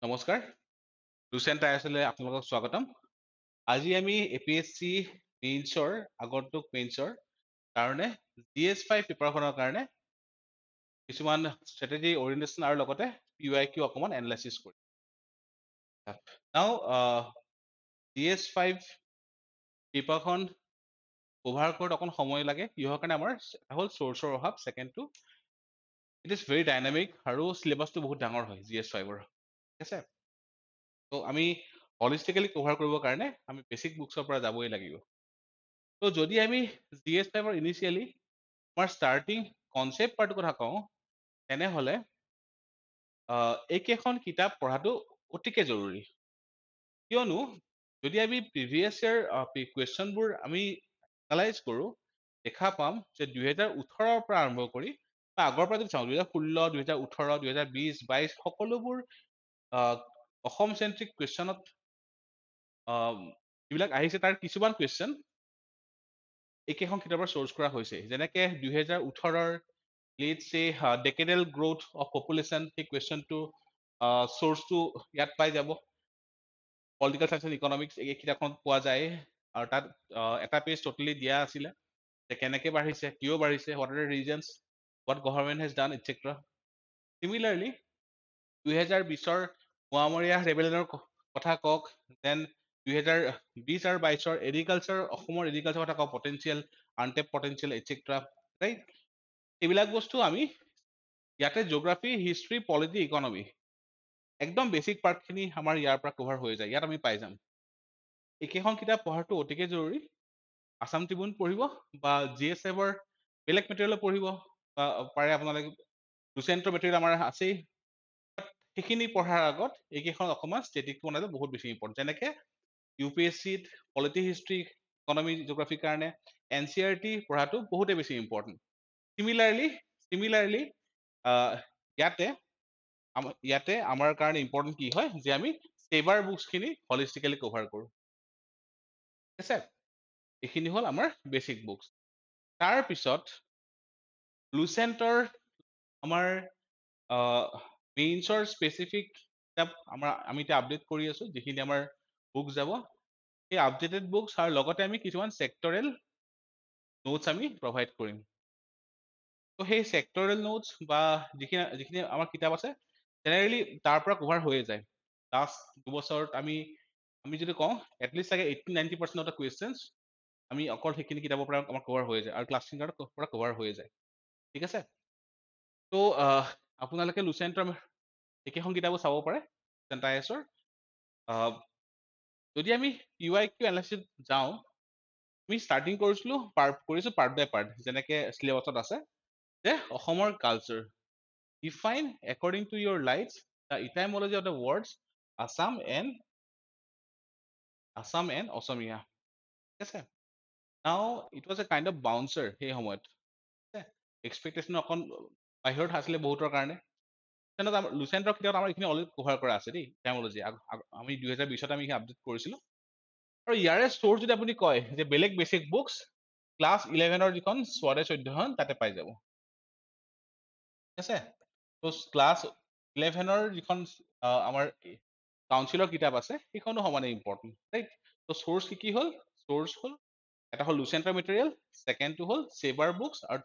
নমস্কাৰ, লুচেণ্ট টায়াৰ্ছলৈ আপোনালোকক স্বাগতম। আজি আমি APSC মেইনছৰ আগন্তুক মেইনছৰ কাৰণে GS5 প্ৰিপাৰেশ্যনৰ কাৰণে কিছুমান ষ্ট্ৰেটেজি অৰিয়েণ্টেশ্যন আৰু লগতে PYQ অকণমান এনালাইচিছ কৰিম। নাও GS5 প্ৰিপাৰেশ্যন কভাৰ কৰোঁতে অকণ সময় লাগে, কিহৰ কাৰণে আমাৰ হ'ল চ'ৰ্চৰ অভাৱ। ছেকেণ্ডটো ইট ইজ ভেৰি ডাইনামিক আৰু চিলেবাছটো বহুত ডাঙৰ হয় GS5ৰ, ঠিক আছে। ত' আমি হলিষ্টিকেলি কভাৰ কৰিবৰ কাৰণে আমি বেছিক বুকছৰ পৰা যাবই লাগিব। ত' যদি আমি GS5ৰ ইনিচিয়েলি আমাৰ ষ্টাৰ্টিং কনচেপ্ট পাৰ্টৰ কথা কওঁ, তেনেহ'লে এইকেইখন কিতাপ পঢ়াটো অতিকে জৰুৰী। কিয়নো যদি আমি প্ৰিভিয়াছ ইয়াৰ কুৱেশ্যনবোৰ আমি এনালাইজ কৰোঁ, দেখা পাম যে 2018ৰ পৰা আৰম্ভ কৰি বা আগৰ পৰা যদি চাওঁ 2016, 2018, 2020, 22 সকলোবোৰ অসম চেন্ট্ৰিক কুৱেশ্যনত যিবিলাক আহিছে তাৰ কিছুমান কুৱেশ্যন এইকেইখন কিতাপৰ চ'ৰ্চ কৰা হৈছে। যেনেকে 2018ৰ লেটছ ডেকেডেল গ্ৰথ অফ পপুলেশ্যন, সেই কুৱেশ্যনটো চ'ৰ্চটো ইয়াত পাই যাব। পলিটিকেল চায়েন্স এণ্ড ইকনমিক্স এই কিতাপখনত পোৱা যায় আৰু তাত এটা পেজ টটেলি দিয়া আছিলে যে কেনেকে বাঢ়িছে, কিয় বাঢ়িছে, what are the reasons, what government has done etcetera. Similarly 2020ৰ মোৱামৰীয়া ৰেবেলিয়নৰ কথা কওক, দেন 2020 আৰু 22ৰ এগ্ৰিকালচাৰ, অসমৰ এগ্ৰিকালচাৰ কথা কওক, পটেঞ্চিয়েল, আনটেপ পটেঞ্চিয়েল এটচেট্ৰা, ৰাইট। এইবিলাক বস্তু আমি ইয়াতে জিঅ'গ্ৰাফী, হিষ্ট্ৰী, পলিটি, ইকনমি একদম বেছিক পাৰ্টখিনি আমাৰ ইয়াৰ পৰা কভাৰ হৈ যায়, ইয়াত আমি পাই যাম। এইকেইখন কিতাপ পঢ়াটো অতিকে জৰুৰী। আছাম ট্ৰিবিউন পঢ়িব বা GS5ৰ বেলেগ মেটেৰিয়েলো পঢ়িব বা পাৰে আপোনালোকে লুচেণ্টৰ মেটেৰিয়েল আমাৰ আছেই। সেইখিনি পঢ়াৰ আগত এইকেইখন অকণমান ষ্টেটিক বনালে বহুত বেছি ইম্পৰ্টেণ্ট। যেনেকে UPSCত পলিটি, হিষ্ট্ৰী, ইকনমি, জিঅ'গ্ৰাফীৰ কাৰণে NCERT পঢ়াটো বহুতে বেছি ইম্পৰ্টেণ্ট। চিমিলাৰলি ইয়াতে আমাৰ কাৰণে ইম্পৰ্টেণ্ট কি হয় যে আমি ছেবাৰ বুকছখিনি হলিষ্টিকেলি কভাৰ কৰোঁ, ঠিক আছে। এইখিনি হ'ল আমাৰ বেছিক বুকছ। তাৰপিছত লুচেণ্টৰ আমাৰ মেইনছৰ স্পেচিফিক কিতাপ আমি এতিয়া আপডেট কৰি আছো, যিখিনি আমাৰ বুক যাব সেই আপডেটেড বুকছ, আৰু লগতে আমি কিছুমান চেক্টৰেল নোটছ আমি প্ৰভাইড কৰিম। ত' সেই চেক্টৰেল নোটছ বা যিখিনি আমাৰ কিতাপ আছে জেনেৰেলি তাৰ পৰা কভাৰ হৈয়ে যায়। লাষ্ট দুবছৰত আমি যদি কওঁ এটলিষ্ট চাগে 80-90% অফ দ্য কুৱেশ্যনছ আমি অকল সেইখিনি কিতাপৰ পৰা আমাৰ কভাৰ হৈ যায় আৰু ক্লাছ চিংগাৰৰ পৰা কভাৰ হৈ যায়, ঠিক আছে। ত' আপোনালোকে লুচেণ্টৰ একেখন কিতাপো চাব পাৰে, লুচেণ্ট টায়াৰ্ছৰ। যদি আমি PYQ এনালাইচিছ যাওঁ, আমি ষ্টাৰ্টিং কৰিছো পাৰ্ট বাই পাৰ্ট, যেনেকে চিলেবাছত আছে যে অসমৰ culture define according to your lights the etymology of the words Assam and Asomiya, ঠিক আছে। Now it was a kind of bouncer সেই সময়ত, এক্সপেক্টেশ্যন অকণ বাহিৰত আছিলে বহুতৰ কাৰণে। লুচেণ্টৰ কিতাপত আমাৰ এইখিনি অলৰেডি কভাৰ কৰা আছে দেই, টাইমলজি আমি 2020ত আমি আপডেট কৰিছিলো। আৰু ইয়াৰে চ'ৰ্চ যদি আপুনি কয় যে বেলেগ বেছিক বুকছ, ক্লাছ 11ৰ যিখন স্বদেশ অধ্যয়ন তাতে পাই যাব, ঠিক আছে। ত' ক্লাছ 11ৰ যিখন আমাৰ কাউন্সিলৰ কিতাপ আছে সেইখনো সমানে ইম্পৰ্টেণ্ট, ৰাইট। ত' চ'ৰ্চ কি হ'ল? চ'ৰ্চ হ'ল এটা হ'ল লুচেণ্টৰ মেটেৰিয়েল, ছেকেণ্ডটো হ'ল ছেবাৰ বুকছ, আৰু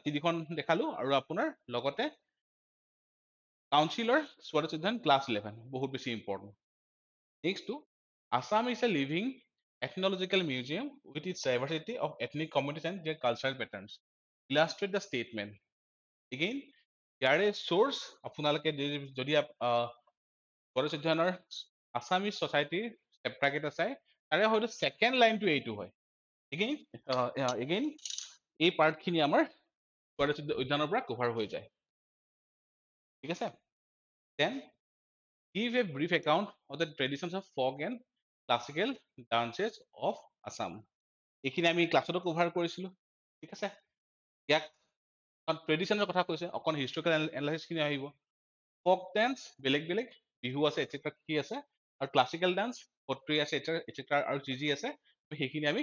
তিনিখন দেখালো, আৰু আপোনাৰ লগতে কাউন্সিলৰ স্বদেশ অধ্যয়ন ক্লাছ 11 বহুত বেছি important. নেক্সটটো Assam is a living ethnological museum with its diversity of ethnic communities and their cultural patterns. Illustrate the statement. Again, ইয়াৰে source আপোনালোকে যদি স্বদেশ অধ্যয়নৰ আছামিজ ছচাইটিৰ চেপ্টাৰ কেইটা চাই, তাৰে হয়তো ছেকেণ্ড লাইনটো এইটো হয়। এগেইন এই পাৰ্টখিনি আমাৰ স্বদেশ অধ্যয়নৰ পৰা কভাৰ হৈ যায়, ঠিক আছে। Then give a brief account of the traditions of folk and classical dances of Assam. এইখিনি আমি ক্লাছতো কভাৰ কৰিছিলো, ঠিক আছে। ইয়াক ট্ৰেডিশ্যনৰ কথা কৈছে, অকণ হিষ্টৰিকেল এনালাইচিছখিনি আহিব। ফক ডান্স বেলেগ বেলেগ, বিহু আছে এটচেট্ৰা কি আছে, আৰু ক্লাছিকেল ডান্স সত্ৰীয়া আছে এটচেট্ৰা আৰু যি আছে সেইখিনি আমি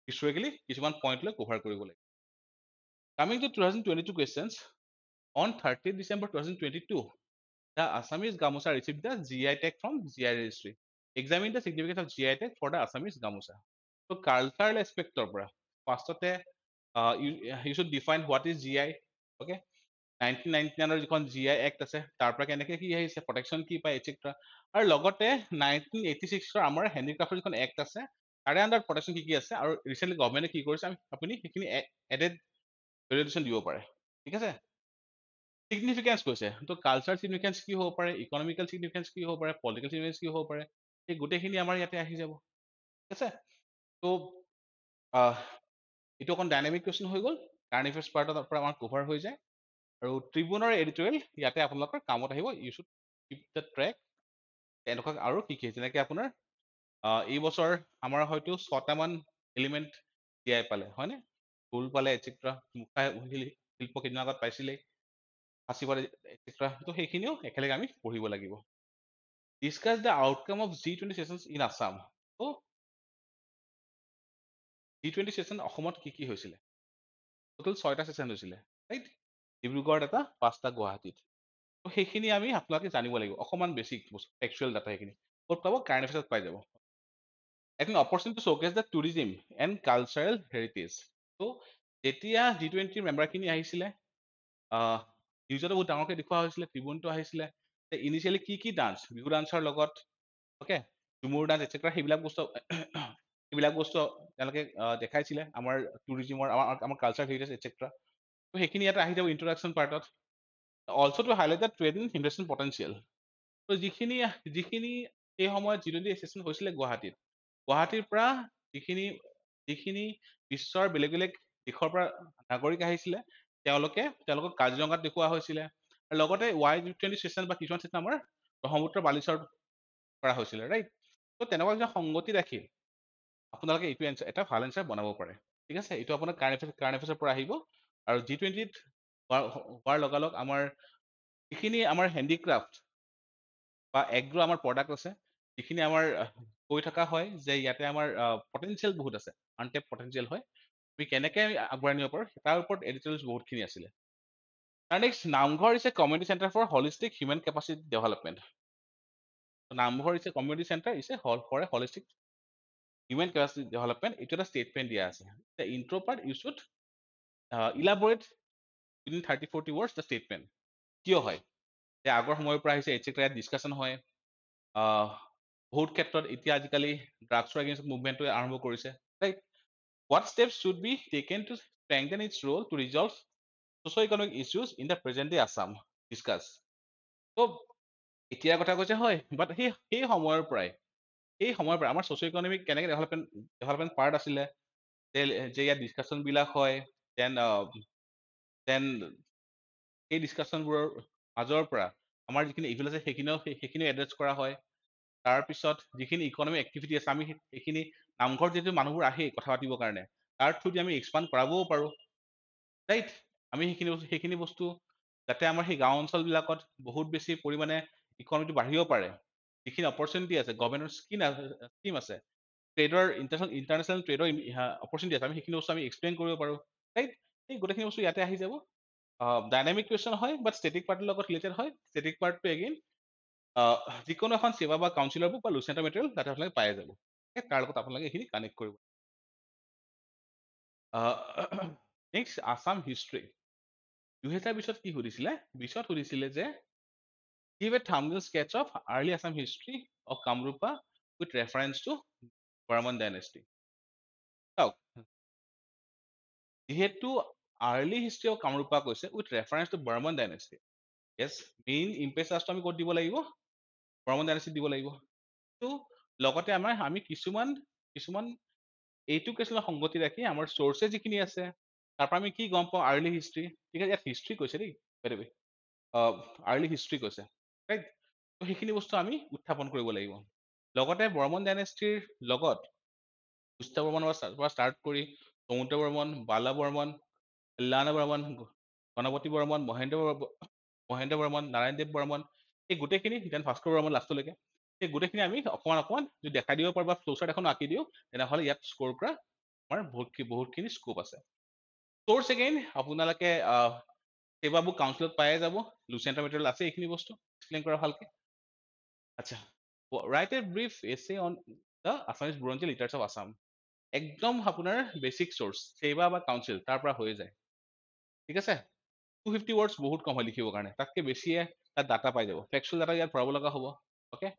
হিষ্টৰিকেলি কিছুমান পইণ্ট লৈ কভাৰ কৰিব লাগিব। Coming to 2022 questions, on 30 December 2022 The Assamese Gamusa received the GI tag from GI registry. Examine the significance of GI tag for the Assamese Gamusa. So cultural aspect of firstতে you should define what is GI. Okay, 1999 যিখন GI Act আছে তাৰ পৰা কেনেকৈ কি আহিছে, protection কি পায় এটসেট্ৰা, আৰু লগতে 1986 আমাৰ হেণ্ডিক্ৰাফ্টৰ যিখন এক্ট আছে তাৰে আণ্ডাৰ প্ৰটেকশ্যন কি আছে, আৰু ৰিচেণ্টলি গভৰ্ণমেণ্টে কি কৰিছে আপুনি সেইখিনি এডেড ভেলিডেশ্যন দিব পাৰে। ঠিক আছে, সিগনিফিকেন্স কৈছে, তো কালচাৰ সিগনিফিকেন্স কি হ'ব পাৰে, ইকনমিকেল সিগনিফিকেন্স কি হ'ব পাৰে, পলিটিকেল সিগনিফিকেন্স কি হ'ব পাৰে, সেই গোটেইখিনি আমাৰ ইয়াতে আহি যাব। ঠিক আছে, তো এইটো অকণ ডাইনামিক কুৱেশ্যন হৈ গ'ল, কাৰেণ্ট এফেয়াৰ্ছ পাৰ্টৰ পৰা আমাৰ কভাৰ হৈ যায়, আৰু ট্ৰিবিউনৰ এডিটৰিয়েল ইয়াতে আপোনালোকৰ কামত আহিব। You should keep the track এনেকুৱা আৰু কি কি, যেনেকৈ আপোনাৰ এই বছৰ আমাৰ হয়তো 6টামান এলিমেণ্ট দিয়াই পালে, হয়নে, ঢোল পালে এটসেট্ৰা, মুখা শিল্প কেইদিনৰ আগত পাইছিলেই, সাঁচি পালে এটসেট্ৰা, তো সেইখিনিও একেলগে আমি পঢ়িব লাগিব। Discuss the outcome of G20 sessions in Assam. তো G20 ছেশ্যন অসমত কি কি হৈছিলে, টোটেল 6টা ছেশ্যন হৈছিলে, ৰাইট, ডিব্ৰুগড়ত এটা, 5টা গুৱাহাটীত। তো সেইখিনি আমি আপোনালোকে জানিব লাগিব, অকণমান বেছিক ফেকচুৱেল ডাটা, সেইখিনি ক'ত পাব, কাৰেণ্ট এফেয়াৰ্ছত পাই যাব। এখন opportunity showcase the tourism and cultural heritage. তো যেতিয়া G20 মেম্বাৰখিনি আহিছিলে, নিউজতো বহুত ডাঙৰকৈ দেখুওৱা হৈছিলে, ট্ৰিবিউনটো আহিছিলে, ইনিচিয়েলি কি কি ডান্স, বিহু ডান্সৰ লগত, অ'কে, ঝুমুৰ ডান্স এটসেট্ৰা, সেইবিলাক বস্তু তেওঁলোকে দেখাইছিলে, আমাৰ টুৰিজিমৰ, আমাৰ কালচাৰ হেৰিটেজ এটসেট্ৰা। তো সেইখিনি ইয়াতে আহি যাব ইন্ট্ৰডাকশ্যন পাৰ্টত। Also' to highlight the trade in investment potential. তো যিখিনি সেই সময়ত G20 ছেশ্যন হৈছিলে গুৱাহাটীৰ পৰা যিখিনি বিশ্বৰ বেলেগ বেলেগ দেশৰ পৰা নাগৰিক আহিছিলে, তেওঁলোকক কাজিৰঙাত দেখুওৱা হৈছিলে, আৰু লগতে Y20 ছেশ্যন বা কিছুমান ছেশ্যন আমাৰ ব্ৰহ্মপুত্ৰ বালিচৰত কৰা হৈছিলে, ৰাইট। তো তেনেকুৱা কিছুমান সংগতি ৰাখি আপোনালোকে এইটো এনচাৰ, এটা ভাল এনচাৰ বনাব পাৰে। ঠিক আছে, এইটো আপোনাৰ কাৰেণ্ট এফেয়াৰ্ছৰ পৰা আহিব, আৰু G20 হোৱাৰ লগালগ আমাৰ যিখিনি আমাৰ হেণ্ডিক্ৰাফ্ট বা এগ্ৰ আমাৰ প্ৰডাক্ট আছে, যিখিনি আমাৰ কৈ থকা হয় যে ইয়াতে আমাৰ পটেঞ্চিয়েল বহুত আছে, আনটেপ পটেঞ্চিয়েল হয়, আমি কেনেকৈ আগবঢ়াই নিব পাৰোঁ তাৰ ওপৰত এডিটৰিয়েলছ বহুতখিনি আছিলে। তাৰ next, Namghar is a community centre for holistic human capacity development. Namghar is a community centre is a for a holistic human capacity development, এইটো এটা ষ্টেটমেণ্ট দিয়া আছে। Intro part you should elaborate within 30-40 words the statement. কিয় হয়, আগৰ সময়ৰ পৰা আহিছে এটসেট্ৰা, ইয়াত ডিছকাশ্যন হয়, বহুত ক্ষেত্ৰত এতিয়া আজিকালি ড্ৰাগছৰ এগেইনষ্ট মুভমেণ্টটো আৰম্ভ কৰিছে, right. What steps should be taken to strengthen its role to resolve socio-economic issues in the present day Assam? Discuss. তো এতিয়াৰ কথা কৈছে হয়, বাট সেই সময়ৰ পৰাই আমাৰ ছ'চিঅ' ইকনমিক কেনেকৈ ডেভেলপমেণ্ট পাৰ্ট আছিলে, যে ইয়াত ডিছকাশ্যনবিলাক হয়, দেন সেই ডিছকাশ্যনবোৰৰ মাজৰ পৰা আমাৰ যিখিনি ইভিল আছে সেইখিনিও এড্ৰেছ কৰা হয়। তাৰপিছত যিখিনি ইকনমিক এক্টিভিটি আছে, আমি সেইখিনি নামঘৰত যিহেতু মানুহবোৰ আহেই কথা পাতিবৰ কাৰণে, তাৰ থ্ৰুদি আমি এক্সপাণ্ড কৰাবও পাৰোঁ, ৰাইট। আমি সেইখিনি বস্তু যাতে আমাৰ সেই গাঁও অঞ্চলবিলাকত বহুত বেছি পৰিমাণে ইকনমিটো বাঢ়িব পাৰে, যিখিনি অপৰচুনিটি আছে, গভৰ্ণমেণ্টৰ স্কিম আছে, ট্ৰেডৰ ইণ্টাৰনেশ্যনেল ট্ৰেডৰ অপৰচুনিটি আছে, আমি সেইখিনি বস্তু আমি এক্সপ্লেইন কৰিব পাৰোঁ, ৰাইট। সেই গোটেইখিনি বস্তু ইয়াতে আহি যাব। ডাইনামিক কুৱেশ্যন হয়, বাট ষ্টেটিক পাৰ্টৰ লগত ৰিলেটেড হয়। ষ্টেটিক পাৰ্টটো এগেইন যিকোনো এখন সেৱা বা কাউন্সিলৰ বুক বা লুচেণ্টৰ মেটেৰিয়েল তাতে আপোনালোকে পাই যাব, তাৰ লগত আপোনালোকে এইখিনি কানেক্ট কৰিব। Next, Assam history. 2020 কি সুধিছিলে যে give a thumbnail sketch of early Assam history of Kamrupa with reference to Burman dynasty. চাওক, যিহেতু আৰ্লি হিষ্ট্ৰী অফ কামৰূপা কৈছে with reference to Varman dynasty, yes, main ইম্পেচাছটো আমি ক'ত দিব লাগিব, বৰ্মন ডাইনেষ্টিত দিব লাগিব। তো লগতে আমি কিছুমান এইটো কুৱেশ্যনৰ সংগতি ৰাখি আমাৰ চ'ৰ্চেছ যিখিনি আছে তাৰ পৰা আমি কি গম পাওঁ, আৰ্লি হিষ্ট্ৰী। ঠিক আছে, ইয়াত হিষ্ট্ৰী কৈছে দেই, বাইদেৱে আৰ্লি হিষ্ট্ৰী কৈছে, ৰাইট। তো সেইখিনি বস্তু আমি উত্থাপন কৰিব লাগিব। লগতে বৰ্মন ডাইনেষ্টিৰ লগত পুষ্য বৰ্মনৰ পৰা ষ্টাৰ্ট কৰি সমুদ্ৰ বৰ্মন, বালা বৰ্মন, কল্যাণ বৰ্মন, গণপতি বৰ্মন, মহেন্দ্ৰ বৰ্মন, নাৰায়ণদেৱ বৰ্মন, এই গোটেইখিনি, দেন ভাস্কৰ বৰ্মন লাষ্টলৈকে, সেই গোটেইখিনি আমি অকণমান যদি দেখাই দিব পাৰোঁ বা ফ্ল'চাৰ্ট এখন আঁকি দিওঁ, তেনেহ'লে ইয়াত স্ক'ৰ কৰা আমাৰ বহুতখিনি স্কোপ আছে। চ'ৰ্চ এগেইন আপোনালোকে সেৱা বুক কাউন্সিলত পায়ে যাব, লুচেণ্টৰ মেটেৰিয়েল আছে এইখিনি বস্তু। এক্সপ্লেইন কৰা ভালকে আচ্ছা ৰাইট এ ব্ৰিফ এছে অন দ্য আছামিজ বুৰঞ্জী লিটাৰেচাৰ অফ আছাম একদম আপোনাৰ বেছিক চ'ৰ্চ চেবা বা কাউন্সিল তাৰ পৰা হৈ যায় ঠিক আছে 250 ৱৰ্ডছ বহুত কম হয় লিখিবৰ কাৰণে তাতকে বেছিয়ে তাত ডাটা পাই যাব ফেকচুৱেল ডাটা ইয়াত ভৰাব লগা হ'ব অ'কে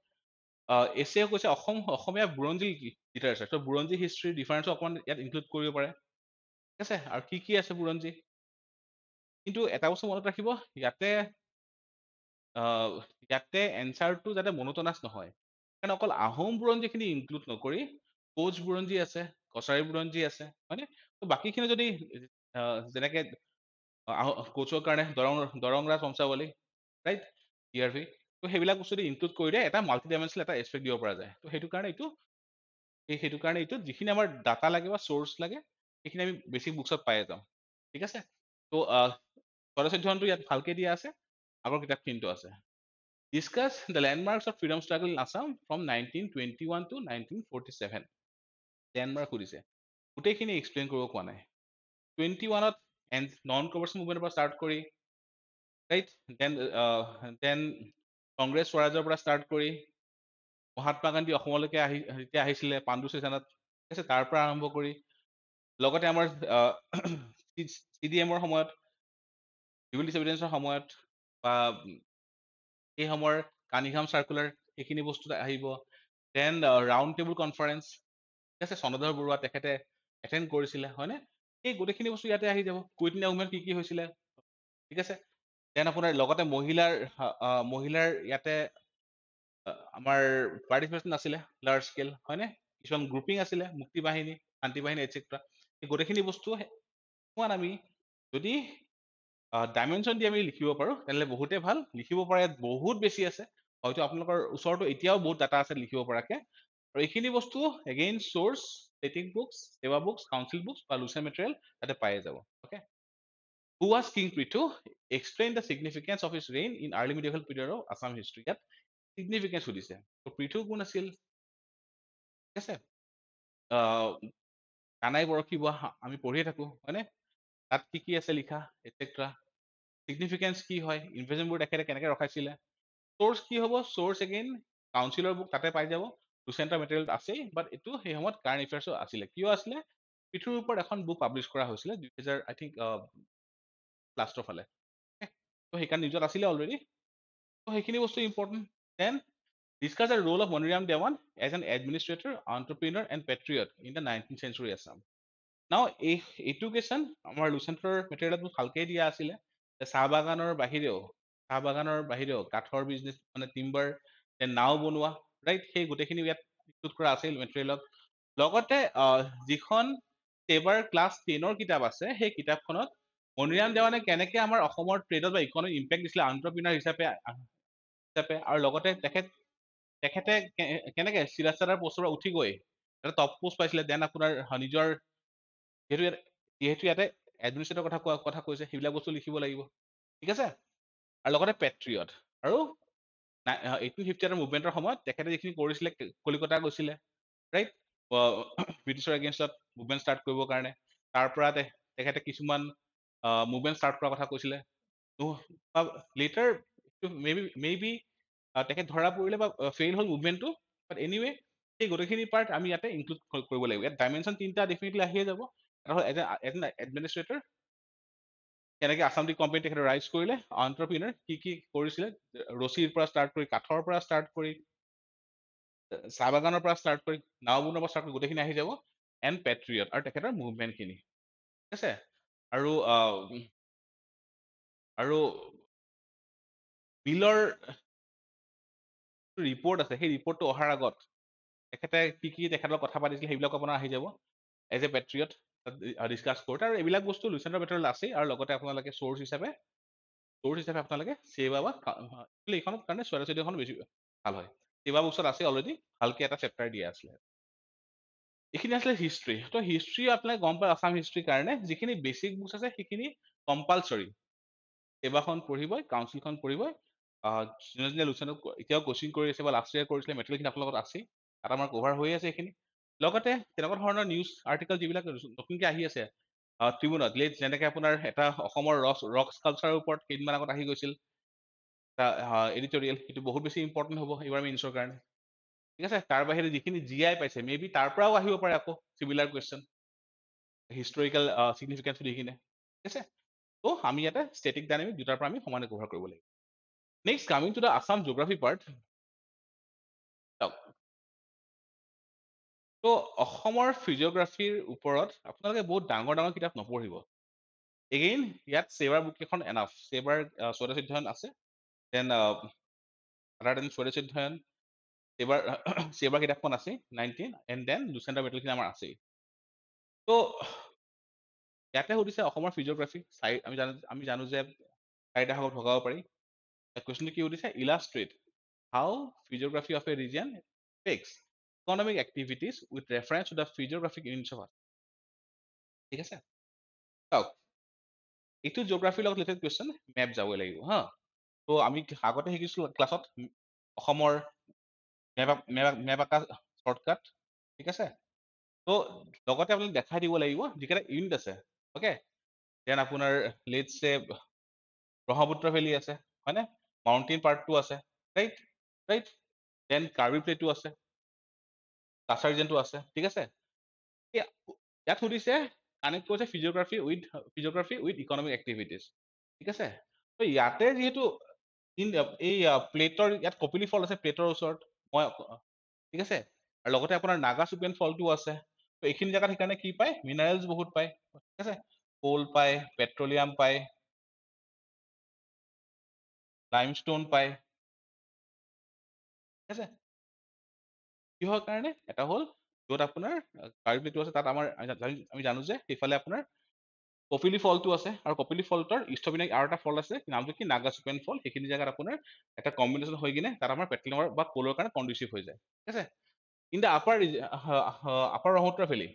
এছে কৈছে অসমীয়া বুৰঞ্জী লিটাৰেচাৰ ত' বুৰঞ্জী হিষ্ট্ৰী ডিফাৰেঞ্চো অকণমান ইয়াত ইনক্লুড কৰিব পাৰে ঠিক আছে আৰু কি আছে বুৰঞ্জী কিন্তু এটা বস্তু মনত ৰাখিব ইয়াতে এনচাৰটো যাতে মনোটনাছ নহয় কাৰণ অকল আহোম বুৰঞ্জীখিনি ইনক্লুড নকৰি কোচ বুৰঞ্জী আছে কছাৰী বুৰঞ্জী আছে হয়নে ত' বাকীখিনি যদি যেনেকে কোচৰ কাৰণে দৰং ৰাজ বংশাৱলী ৰাইট DRV ত' সেইবিলাক বস্তু ইনক্লুড কৰি দিয়ে এটা মাল্টি ডাইমেনশ্যনেল এটা এছপেক্ট দিব পৰা যায় ত' সেইটো কাৰণে এইটো যিখিনি আমাৰ ডাটা লাগে বা চ'ৰ্চ লাগে সেইখিনি আমি বেছিক বুকছত পাই যাম ঠিক আছে ত' স্বদেশ অধ্যয়নটো ইয়াত ভালকে দিয়া আছে আগৰ কিতাপখিনিতো আছে discuss the landmarks of freedom struggle in Assam from 1921 to 1947 landmark সুধিছে গোটেইখিনি এক্সপ্লেইন কৰিব কোৱা নাই 21ত নন কমাৰ্চিয়েল মুভমেণ্টৰ পৰা ষ্টাৰ্ট কৰি ৰাইট দেন কংগ্ৰেছ স্বৰাজৰ পৰা ষ্টাৰ্ট কৰি মহাত্মা গান্ধী অসমলৈকে যেতিয়া আহিছিলে পাণ্ডু চেচনত ঠিক আছে তাৰ পৰা আৰম্ভ কৰি লগতে আমাৰ CDM-ৰ সময়ত চিভিল ডিছঅবিডিয়েঞ্চৰ সময়ত বা এই সময়ৰ কানিঘাম চাৰ্কুলাৰ সেইখিনি বস্তু আহিব দেন ৰাউণ্ড টেবুল কনফাৰেঞ্চ ঠিক আছে চন্দ্ৰধৰ বৰুৱা তেখেতে এটেণ্ড কৰিছিলে হয়নে সেই গোটেইখিনি বস্তু ইয়াতে আহি যাব কুইট ইণ্ডিয়া মুভমেণ্ট কি হৈছিলে ঠিক আছে দেন আপোনাৰ লগতে মহিলাৰ ইয়াতে আমাৰ পাৰ্টিচিপেশ্যন আছিলে লাৰ্জ স্কেল হয়নে কিছুমান গ্ৰুপিং আছিলে মুক্তি বাহিনী শান্তি বাহিনী এটচেট্ৰা এই গোটেইখিনি বস্তু আমি যদি ডাইমেনশ্যন দি আমি লিখিব পাৰোঁ তেনেহ'লে বহুতেই ভাল লিখিব পাৰে বহুত বেছি আছে হয়তো আপোনালোকৰ ওচৰতো এতিয়াও বহুত ডাটা আছে লিখিব পৰাকে আৰু এইখিনি বস্তু again source static books SEBA books council books বা লুচেন মেটেৰিয়েল তাতে পাই যাব okay Who was King Prithu? Explain the significance of his reign in early medieval period of Assam history. ইয়াত significance সুধিছে তো পৃথু কোন আছিল ঠিক আছে কানাই বৰশী বোৱা আমি পঢ়িয়ে থাকো হয়নে তাত কি আছে লিখা এটচেট্ৰা চিগনিফিকেঞ্চ কি হয় ইনভেজনবোৰ তেখেতে কেনেকে ৰখাইছিলে চ'ৰ্চ কি হ'ব চ'ৰ্চ এগেইন কাউন্সিলৰ বুক তাতে পাই যাব লুচেণ্টাৰ মেটেৰিয়েল আছেই বাট এইটো সেই সময়ত কাৰেণ্ট এফেয়াৰ্ছো আছিলে কিয় আছিলে পৃথুৰ ওপৰত এখন বুক পাব্লিছ কৰা হৈছিলে 2000 আই থিংক লাষ্টৰ ফালে তো সেইকাৰণে নিউজত আছিলে অলৰেডি তো সেইখিনি বস্তু important then discuss the role of Maniram Dewan as an administrator entrepreneur and patriot in the 19th century Assam now এইটো কুৱেশ্যন আমাৰ লুচেণ্টৰ মেটেৰিয়েলত ভালকেই দিয়া আছিলে চাহ বাগানৰ বাহিৰেও কাঠৰ বিজনেছ মানে টিম্বাৰ নাও বনোৱা ৰাইট সেই গোটেইখিনি ইয়াত ইনক্লুড কৰা আছিল মেটেৰিয়েলত লগতে যিখন টেবাৰ ক্লাছ 10ৰ কিতাপ আছে সেই কিতাপখনত মনিৰাম দেৱানে কেনেকে আমাৰ অসমৰ ট্ৰেডত বা ইকনমিক ইম্পেক্ট দিছিলে এণ্টাৰপ্ৰিনাৰ হিচাপে আৰু লগতে তেখেতে কেনেকে চিৰাস্তাদাৰ পষ্টৰ পৰা উঠি গৈ এটা টপ পোষ্ট পাইছিলে দেন আপোনাৰ নিজৰ যিহেতু ইয়াতে এডমিনিষ্ট্ৰেটৰ কথা কৈছে সেইবিলাক বস্তু লিখিব লাগিব ঠিক আছে আৰু লগতে পেট্ৰিয়ট আৰু 1858 মুভমেণ্টৰ সময়ত তেখেতে যিখিনি কৰিছিলে কলিকতা গৈছিলে ৰাইট ব্ৰিটিছৰ এগেইনষ্টত মুভমেণ্ট ষ্টাৰ্ট কৰিবৰ কাৰণে তাৰ পৰা তেখেতে কিছুমান মুভমেণ্ট ষ্টাৰ্ট কৰাৰ কথা কৈছিলে লেটাৰ মেবি তেখেত ধৰা পৰিলে বা ফেইল হ'ল মুভমেণ্টটো বাট এনিৱে সেই গোটেইখিনি পাৰ্ট আমি ইয়াতে ইনক্লুড কৰিব লাগিব ইয়াত ডাইমেনশ্যন তিনিটা ডেফিনেটলি আহিয়ে যাব এটা হ'ল এজন এডমিনিষ্ট্ৰেটৰ কেনেকে আছাম টি কোম্পানী তেখেতে ৰাইজ কৰিলে অন্টাৰপ্ৰিনাৰ কি কৰিছিলে ৰছীৰ পৰা ষ্টাৰ্ট কৰি কাঠৰ পৰা ষ্টাৰ্ট কৰি চাহ বাগানৰ পৰা ষ্টাৰ্ট কৰি নাও বনোৱাৰ পৰা ষ্টাৰ্ট কৰি গোটেইখিনি আহি যাব এণ্ড পেট্ৰিয়ট আৰু তেখেতৰ মুভমেণ্টখিনি ঠিক আছে আৰু বিলৰ ৰিপৰ্ট আছে সেই ৰিপৰ্টটো অহাৰ আগত তেখেতে কি তেখেতৰ কথা পাতিছিলে সেইবিলাক আপোনাৰ আহি যাব এজ এ পেট্ৰিয়ট ডিছকাছ কৰোঁতে আৰু এইবিলাক বস্তু লুচেণ্টৰ মেটেৰিয়েল আছেই আৰু লগতে আপোনালোকে চ'ৰ্চ হিচাপে আপোনালোকে চেবা বা এইখনৰ কাৰণে স্বদেশ বেছি ভাল হয় চেবা বুকছত আছে অলৰেডি ভালকে এটা চেপ্টাৰ দিয়া আছিলে এইখিনি আছিলে হিষ্ট্ৰী তো হিষ্ট্ৰী আপোনালোকে গম পায় আছাম হিষ্ট্ৰীৰ কাৰণে যিখিনি বেছিক বুকছ আছে সেইখিনি কম্পালচৰি চেবাখন পঢ়িবই কাউন্সিলখন পঢ়িবই যোনে লুচেণ্টক এতিয়াও কোচিং কৰি আছে বা লাষ্ট ইয়াৰ কৰিছিলে মেটেৰিয়েলখিনি আপোনাৰ লগত আছেই তাত আমাৰ কভাৰ হৈ আছে এইখিনি লগতে তেনেকুৱা ধৰণৰ নিউজ আৰ্টিকেল যিবিলাক নতুনকৈ আহি আছে ট্ৰিবিউনত যেনেকে আপোনাৰ এটা অসমৰ ৰক কালচাৰৰ ওপৰত কেইদিনমান আগত আহি গৈছিল এডিটৰিয়েল, সেইটো বহুত বেছি ইম্পৰ্টেণ্ট হ'ব এইবাৰ মেইনছৰ কাৰণে। ঠিক আছে, তাৰ বাহিৰে যিখিনি GI পাইছে মে বি তাৰ পৰাও আহিব পাৰে আকৌ চিমিলাৰ কুৱেশ্যন, হিষ্টৰিকেল চিগনিফিকেঞ্চ দেখিনে। ঠিক আছে, ত' আমি ইয়াতে ষ্টেটিক ডাইনামিক দুটাৰ পৰা আমি সমানে কভাৰ কৰিব লাগিব। Next coming to the Assam geography part. ত' অসমৰ ফিজিঅ'গ্ৰাফীৰ ওপৰত আপোনালোকে বহুত ডাঙৰ ডাঙৰ কিতাপ নপঢ়িব। এগেইন ইয়াত ছেবাৰ বুক কেইখন এনাফ, ছেবাৰ স্বদেশ অধ্যয়ন আছে, দেন আদাৰ দেন স্বদেশ অধ্যয়ন, ছেবাৰ ছেবাৰ কিতাপখন আছে 19, এণ্ড দেন লুচেণ্টাৰ মেটেৰিয়েলখিনি আমাৰ আছেই। ত' ইয়াতে সুধিছে অসমৰ ফিজিঅ'গ্ৰাফী আমি জানো যে 4টা ভাগত ভগাব পাৰি। কুৱেশ্যনটো কি সুধিছে, illustrate how physiography of a region takes economic activities with reference to the physiographic units of. ঠিক আছে, চাওক এইটো জিঅ'গ্ৰাফীৰ লগত ৰিলেটেড কুৱেশ্যন, মেপ যাবই লাগিব হা। ত' আমি আগতে শিকিছিলো ক্লাছত অসমৰ মেপ আঁকা শ্বৰ্টকাট। ঠিক আছে, ত' লগতে আপোনালোকে দেখাই দিব লাগিব যিকেইটা ইউনিট আছে। অ'কে, দেন আপোনাৰ লেটছ চে ব্ৰহ্মপুত্ৰ ভেলী আছে হয়নে, মাউণ্টেইন পাৰ্টটো আছে, right right, then Karbi plateau আছে, কাছাৰ ৰিজনটো আছে। ঠিক আছে, ইয়াত সুধিছে কানেক্ট কৰিছে ফিজিঅ'গ্ৰাফী উইথ ইকনমিক এক্টিভিটিজ। ঠিক আছে, ত' ইয়াতে যিহেতু এই প্লেটৰ ইয়াত কপিলি ফল আছে প্লেটৰ ওচৰত, মই ঠিক আছে, আৰু লগতে আপোনাৰ নাগা চুপেন ফলটো আছে। ত' এইখিনি জেগাত সেইকাৰণে কি পায়, মিনাৰেলছ বহুত পায়। ঠিক আছে, কোল পায়, পেট্ৰলিয়াম পায়, লাইমষ্টোন পায়। ঠিক আছে, কিহৰ কাৰণে, এটা হ'ল য'ত আপোনাৰ কাৰ্বি প্লেটটো আছে তাত আমাৰ আমি জানো যে সেইফালে আপোনাৰ কপিলি ফলটো আছে, আৰু কপিলি ফলটোৰ ইষ্টপিনে আৰু এটা ফল আছে নামটো কি, নাগা চুপেন ফল। সেইখিনি জেগাত আপোনাৰ এটা কম্বিনেশ্যন হৈ কিনে তাত আমাৰ পেট্ৰলিয়ামৰ বা কোলৰ কাৰণে কণ্ডিচিভ হৈ যায়। ঠিক আছে, in the upper Brahmaputra valley,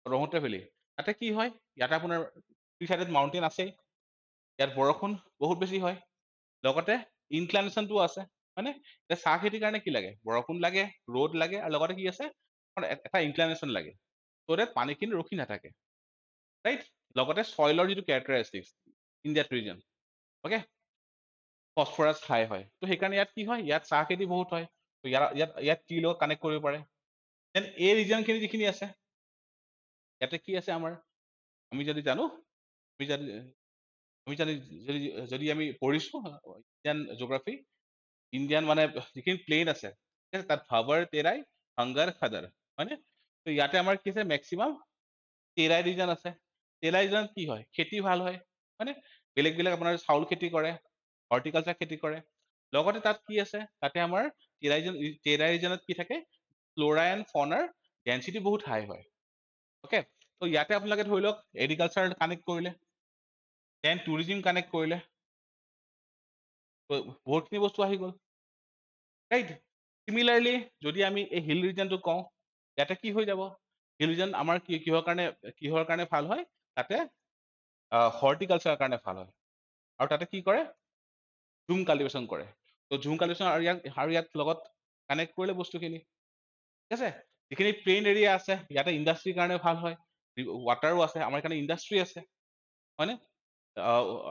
Brahmaputra valley তাতে কি হয়, ইয়াতে আপোনাৰ থ্ৰী চাইডেড মাউণ্টেইন আছেই, ইয়াত বৰষুণ বহুত বেছি হয়, লগতে ইনক্লাইনেশ্যনটো আছে হয়নে। এতিয়া চাহ খেতিৰ কাৰণে কি লাগে, বৰষুণ লাগে, ৰ'দ লাগে, আৰু লগতে কি আছে, এটা ইনক্লাইনেশ্যন লাগে, চ' ডেট পানীখিনি ৰখি নাথাকে, ৰাইট। লগতে চইলৰ যিটো characteristics in that region, okay, phosphorus high হয়। ত' সেইকাৰণে ইয়াত কি হয়, ইয়াত চাহ খেতি বহুত হয়, ত' ইয়াত কি লগত কানেক্ট কৰিব পাৰে। দেন এই ৰিজনখিনি যিখিনি আছে, ইয়াতে কি আছে আমাৰ, আমি যদি জানো, আমি যদি আমি যদি যদি আমি পঢ়িছো ইণ্ডিয়ান জিঅ'গ্ৰাফী, ইণ্ডিয়ান মানে যিখিনি প্লেন আছে তাত ভাবৰ তেৰাই হাংগাৰ খাদাৰ হয়নে। ত' ইয়াতে আমাৰ কি আছে, মেক্সিমাম তেৰাই ৰিজন আছে। তেৰাই ৰিজনত কি হয়, খেতি ভাল হয় হয়নে, বেলেগ বেলেগ আপোনাৰ চাউল খেতি কৰে, হৰ্টিকালচাৰ খেতি কৰে। লগতে তাত কি আছে, তাতে আমাৰ তেৰাই ৰিজনত কি থাকে, ফ্ল'ৰা এণ্ড ফনাৰ ডেঞ্চিটি বহুত হাই হয়। অ'কে, ত' ইয়াতে আপোনালোকে ধৰি লওক এগ্ৰিকালচাৰ কানেক্ট কৰিলে, দেন টুৰিজিম কানেক্ট কৰিলে, বহুতখিনি বস্তু আহি গ'ল, ৰাইট। চিমিলাৰলি যদি আমি এই হিল ৰিজনটো কওঁ, ইয়াতে কি হৈ যাব, হিল ৰিজন আমাৰ কিহৰ কাৰণে ভাল হয়, তাতে হৰ্টিকালচাৰৰ কাৰণে ভাল হয়, আৰু তাতে কি কৰে, ঝুম কাল্টিভেশ্যন কৰে। ত' ঝুম কাল্টিভেশ্যন আৰু ইয়াত লগত কানেক্ট কৰিলে বস্তুখিনি। ঠিক আছে, যিখিনি প্লেইন এৰিয়া আছে ইয়াতে ইণ্ডাষ্ট্ৰিৰ কাৰণে ভাল হয়, ৱাটাৰো আছে, আমাৰ কাৰণে ইণ্ডাষ্ট্ৰি আছে হয়নে।